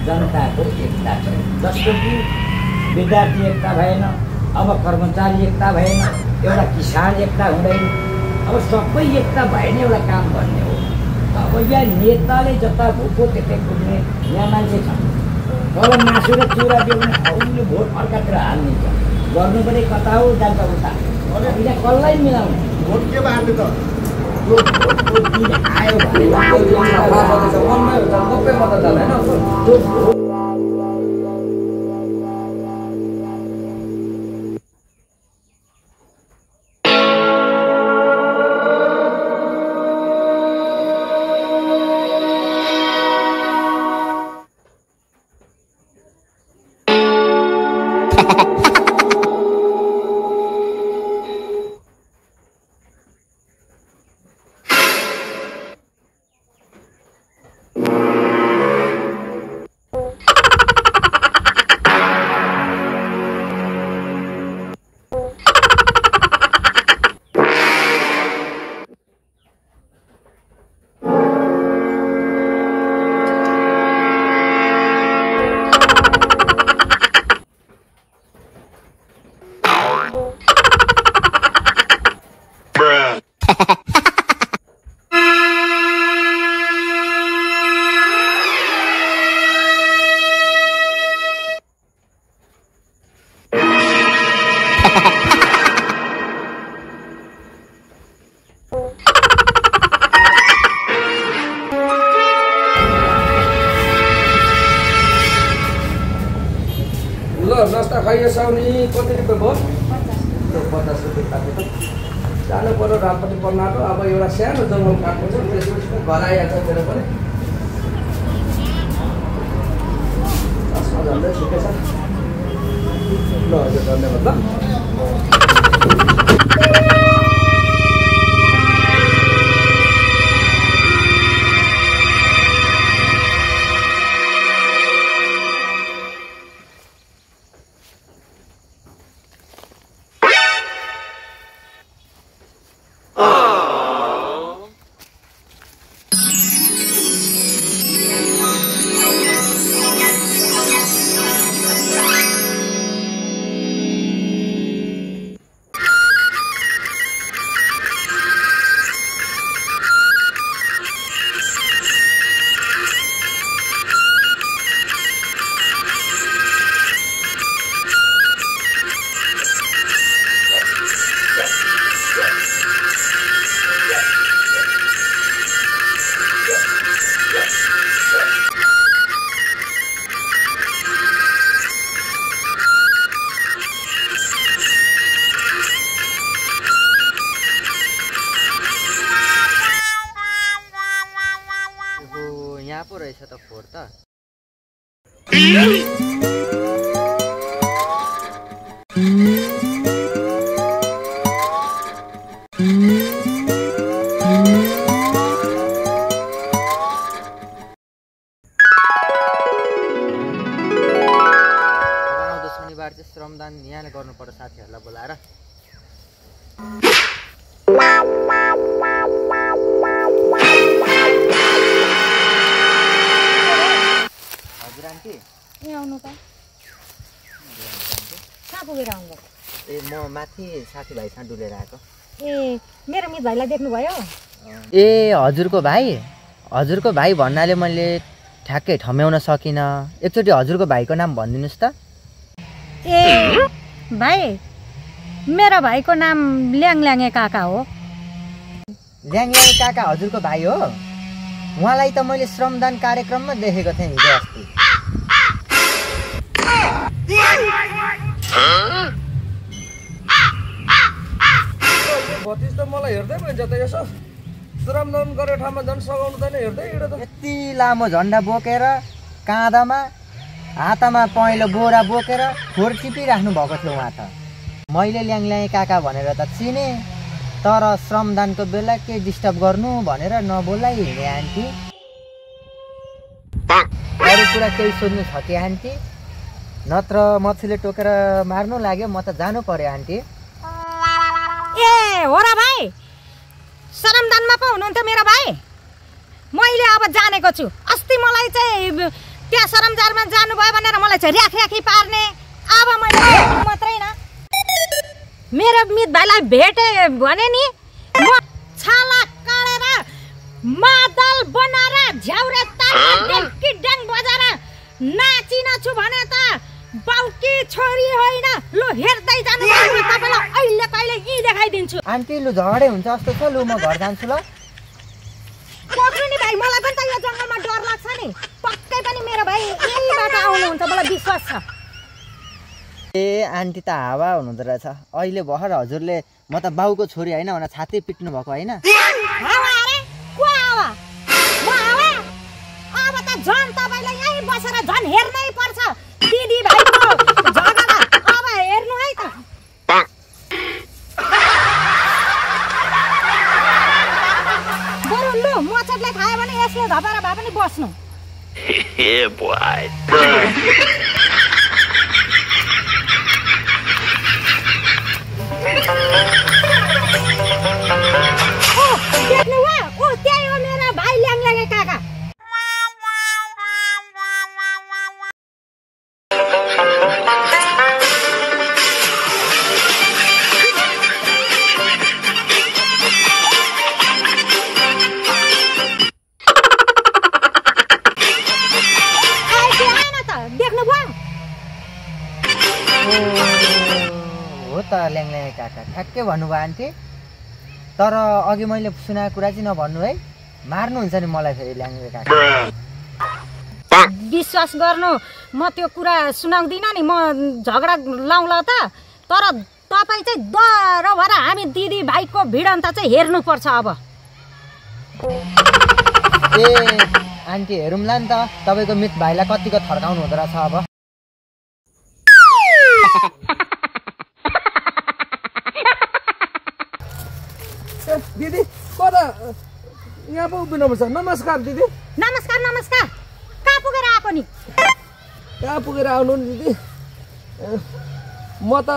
जनताको एकता छ। जस्तो कि विद्यार्थी एकता भएन, अब कर्मचारी एकता भएन, एउटा किसान एकता हुँदैन। अब सबै एकता भए नै एउटा काम गर्ने हो। अब यहाँ नेताले जता भोको त्यतै कुद्ने यहाँ मान्छे छ। तल मासु र चिउरा दियो भने उसले भोट अर्कातिर हाल्ने गर्नु पनि कता हो जान्छ उता। यहाँ कसलाई मिलाउने? भोट के बाँड्ने त? आयो भने नास्ता खाइएसाउने कति रुपियाँ भयो? 50 रुपियाँ काटेको जानु पर्यो रामपट्टि पर्नाटो। अब एउटा सानो जङ्गल काट्नु छ, त्यसपछि घर आइहाल्छ मेरो पनि। चस्मा झन्डै ठिकै छ। ल हजुर धन्यवाद। ल शनिबार चाहिँ श्रमदान यहाँले गर्नुपर्छ साथीहरूलाई बोलाएर। हजुर आन्टी यहाँ आउनु त कहाँ पुगेर आउनु? ए म माथि साथीभाइसँग डुलेर आएको। ए मेरो मित भाइलाई देख्नुभयो? ए हजुरको भाइ भन्नाले मैले ठ्याक्कै ठम्याउन सकिनँ। एकचोटि हजुरको भाइको नाम भनिदिनुहोस् त। ए भाइ मेरो भाइको नाम ल्याङल्याङे काका हो। ल्याङल्याङे काका हजुरको भाइ हो? उहाँलाई त मैले श्रमदान कार्यक्रममा देखेको थिएँ हिजो अस्ति। भतिज त मलाई हेर्दै भइन्छ त यसो श्रमदान गरेर ठाउँमा झन् सघाउनु त हेर्दै हिँड्यो त। यति लामो झन्डा बोकेर काँधामा हातमा पहेँलो बोरा बोकेर खोर टिपिराख्नु भएको थियो उहाँ त। मैले ल्याङल्याङे काका भनेर त चिने, तर श्रमदानको बेला के डिस्टर्ब गर्नु भनेर नबोलाई हिँडे आन्टी। अरू कुरा केही सोध्नु छ कि आन्टी? नत्र मछीले टोकेर मार्नु लाग्यो, म त जानु पर्यो आन्टी। ए हो र भाइ, श्रमदानमा पो हुनुहुन्थ्यो मेरो भाइ? मैले अब जानेको छु। अस्ति मलाई चाहिँ त्यहाँ सरमजारमा जानुभयो भनेर मलाई चाहिँ र्याखी पार्ने। अब मैले मात्रै न मेरो मित भाइलाई भेटे भने नि म छाला काटेर मादल बनाएर झ्याउरे तारेर किड्याङ बजाएर नाचिन छु भने त बाउकी छोरी होइन। लु हेर्दै जानु तपाईलाई अहिले कहिले यी देखाइदिन्छु। आन्टी लु झगडै हुन्छ जस्तो छ, लु म घर जान्छु ल। पक्नु नि भाइ, मलाई पनि त यो जङ्गलमा डर लाग्छ नि। पक्कै पनि मेरो भाइ यहीबाट आउनुहुन्छ, मलाई विश्वास छ। ए आन्टी त हावा हुनुहुँदो रहेछ। अहिले भर्खर हजुरले म त बाउको छोरी होइन भनेर छाती पिट्नु भएको होइन? हावा अरे को हावा? म हावा? अब त झन् तपाईलाई यही बसेर झन् हेर्नै पर्छ दिदी भाइको झगडा। अब हेर्नु है त। बरु लु मचटले खायो भने यसले धपाएर भए पनि बस्नु। देख्नु वा? ओ त्यही हो मेरो भाइ ल्याङल्याङे काका। ल्याङल्याङे काका ठ्याक्कै भन्नुभयो आन्टी। तर अघि मैले सुनाएको कुरा चाहिँ नभन्नु है, मार्नुहुन्छ नि मलाई फेरि ल्याङल्याङे काका। विश्वास गर्नु, म त्यो कुरा सुनाउँदिनँ नि। म झगडा लाउँला त, तर तपाईँ चाहिँ डर भएर हामी दिदी भाइको भिडन्त चाहिँ हेर्नुपर्छ अब। ए आन्टी हेरौँला नि त तपाईँको मित भाइलाई कतिको थर्काउनु हुँदो रहेछ अब। दिदी कता यहाँ पो उभिनुपर्छ? नमस्कार दिदी। नमस्कार नमस्कार। कहाँ पुगेर आएको नि? कहाँ पुगेर आउनु नि दिदी, म त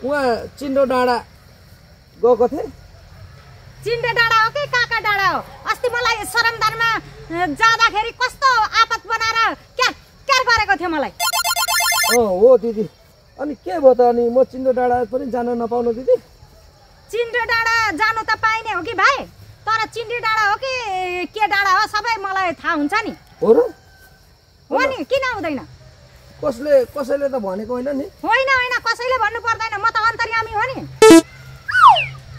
उहाँ चिन्डो डाँडा गएको थिएँ। चिन्डे डाँडा हो कि काका डाँडा हो? अस्ति मलाई सरमदानमा जाँदाखेरि कस्तो आपत बनाएर क्यार गरेको थियो मलाई। हो दिदी, अनि के भयो त? अनि म चिन्डो डाँडा पनि जान नपाउनु दिदी? चिन्डे डाँडा जानु त पाइने हो कि भाइ, तर चिन्डे डाँडा हो कि के डाँडा हो सबै मलाई थाहा हुन्छ नि। हो र? हो नि, किन हुँदैन? कसैले त भनेको होइन नि? होइन होइन, कसैले भन्नु पर्दैन, म त अन्तर्यामी हो नि।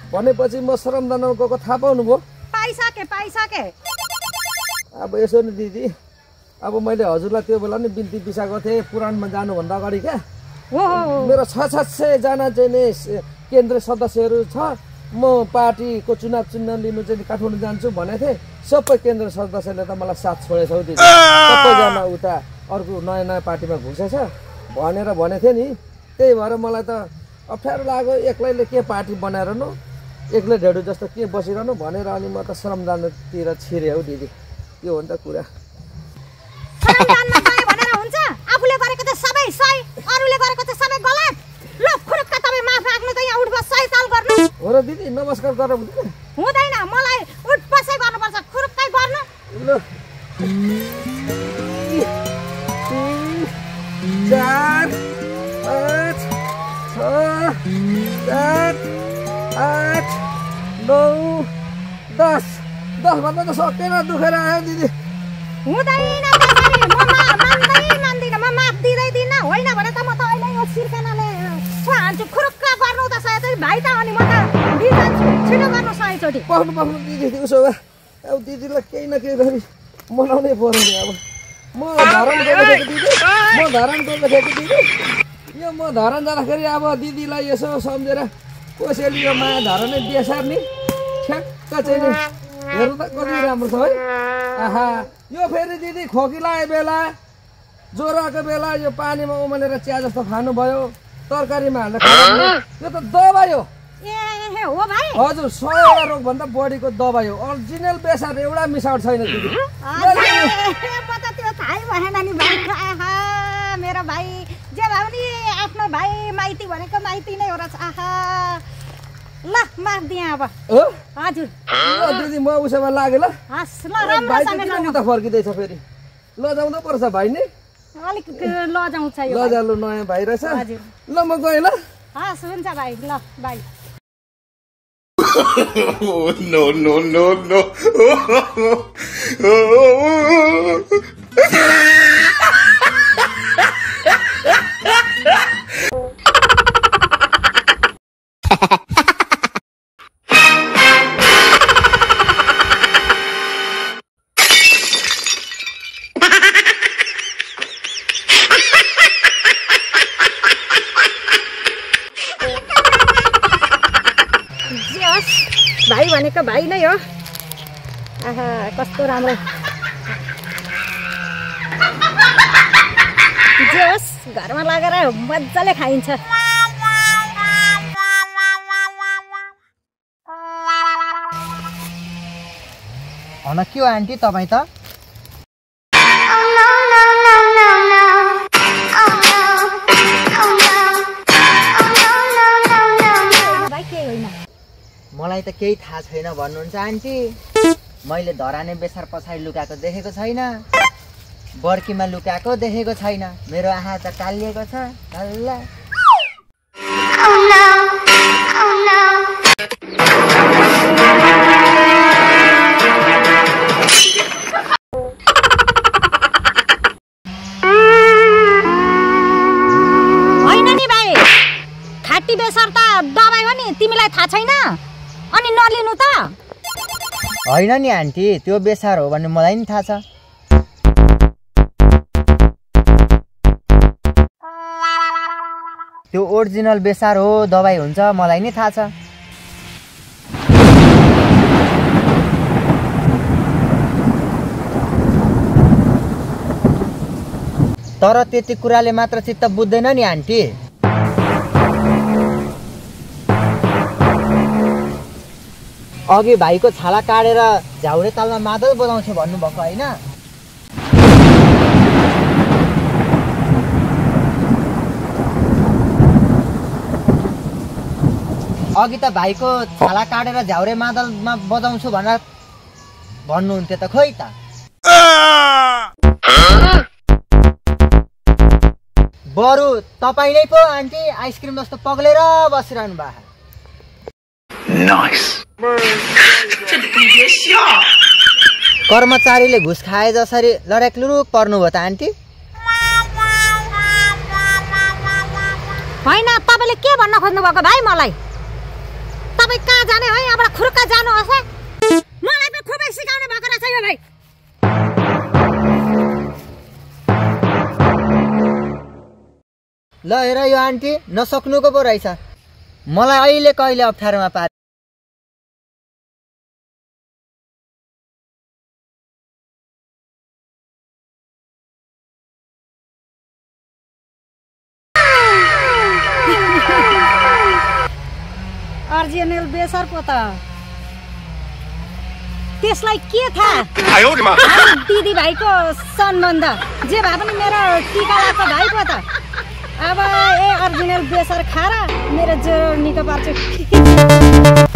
भनेपछि म श्रमदानमा गएको थाहा पाउनुभयो? पाइसके। अब यसो नि दिदी, अब मैले हजुरलाई त्यो बेला नि बिन्ती बिसाएको थिएँ पुराणमा जानुभन्दा अगाडि क्या। मेरो 6-700 चाहिँ नि केन्द्र सदस्यहरू छ। म पार्टीको चुनाव चिन्ह लिनु चाहिँ काठमाडौँ जान्छु भनेको थिएँ। सबै केन्द्र सदस्यले त मलाई साथ छोडेछ हौ दिदी। सबैजना उता अर्को नयाँ नयाँ पार्टीमा घुसेछ भनेर भनेको थिएँ नि। त्यही भएर मलाई त अप्ठ्यारो लाग्यो, एक्लैले के पार्टी बनाइरहनु, एक्लै ढेडु जस्तो के बसिरहनु भनेर अनि म त श्रमदानतिर छिरेँ हौ दिदी। के हो नि त कुरा। श्रमदानमा गए भनेर हुन्छ? आफूले गरेको त सबै सही, अरूले गरेको त सबै गलत। ल खुरुक्क तपाईँ माफ राख्नु त यहाँ उठ बस सही ताल गर्नु। हो र दिदी, नमस्कार गरेर हुँदैन? हुँदैन, मलाई उठ बसै गर्नुपर्छ, खुरुक्कै गर्नु। ल 4 5 6 7 8 9 10 भन्दा त सकेन, दुखेर आयो दिदी। हुँदैन त्यसरी, म मान्दिनँ, म माफ दिँदिनँ। होइन भने त म त अहिले यो सिर्कनाले हान्छु, खुरुक्क गर्नु त सही भाइ त। अनि म त बिजान्छु, छिटो गर्नु सहीचोटि। पक्नु दिदी। उसो भए अब दिदीलाई केही न केही गरी मनाउनै पर्यो नि। अब म धरान गएको थिएँ दिदी, यो म धरान जाँदाखेरि अब दिदीलाई यसो सम्झेर कसैले यो माया धरानै बेसार्ने ठ्याक्क चाहिँ नि हेर्नु त कति राम्रो छ है। आहा, यो फेरि दिदी खोकी लागेको बेला, ज्वरो आएको बेला यो पानीमा उमालेर चिया जस्तो खानुभयो, तरकारीमा हालेर खानु, यो त दबाई हो। ए हो भाइ? हजुर, 100 रोगभन्दा बढीको दबाई हो। अरिजिनल बेसार एउटा मिसावट छैन दिदी। म त त्यो थाहै भएन नि भाइ। आहा, मेरो भाइ जे भए पनि आफ्नो भाइ माइती भनेको माइती नै हो र। आहा, ल माफ दिएँ अब। हजुर दिदी, म उसैमा लागेँ ल। हस् ल, राम्रोसँग जानु। उता फर्किँदैछ फेरि, लजाउँदा पर्छ भाइ नि। अलिक लजाउँछ यो। लजालु नयाँ भाइ रहेछ। हजुर ल म गएँ ल। हस् हुन्छ भाइ, ल by. No, no, no, no. भाइ भनेको भाइ नै हो। आहा, कस्तो राम्रो। जे होस्, घरमा लगेर मजाले खाइन्छ। हन के हो आन्टी तपाईँ त? मलाई त केही थाहा छैन भन्नुहुन्छ आन्टी। मैले धराने बेसार पछाडि लुकाएको देखेको छैन, बर्कीमा लुकाएको देखेको छैन। मेरो आँखा त कालिएको छ। हल्ला होइन नि भाइ, खाटी बेसार त दबाई हो नि, तिमीलाई थाहा छैन? अनि नलिनु त? होइन नि आन्टी, त्यो बेसार हो भन्ने मलाई नि थाहा छ। त्यो ओरिजिनल बेसार हो, दबाई हुन्छ, मलाई नि थाहा छ। तर त्यति कुराले मात्र चित्त बुझ्दैन नि आन्टी। अघि भाइको छाला काटेर झाउरे तालमा मादल बजाउँछ भन्नुभएको होइन? अघि त भाइको छाला काटेर झाउरे मादलमा बजाउँछु भनेर भन्नुहुन्थ्यो त, खोइ त। बरु तपाईँ नै पो आन्टी आइसक्रिम जस्तो पग्लेर बसिरहनु भएको। कर्मचारीले घुस खाए जसरी लड्याकलुरुक पर्नुभयो त आन्टी। होइन, तपाईँले के भन्न खोज्नु भएको भाइ मलाई? तपाईँ कहाँ जाने है? यहाँबाट खुर्का जानुहोस् है। मलाई त खुबै सिकाउने भएको रहेछ यो भाइ। ल हेर यो आन्टी नसक्नुको पो रहेछ। मलाई अहिले कहिले अप्ठ्यारोमा पार अर्जिनल बेसर पो त त्यसलाई के थाहा दिदी भाइको सम्बन्ध जे भए पनि मेरो टिका लगाएको भाइ पो त अब ए अर्जिनल बेसर खाएर मेरो जोरो निको पार्छु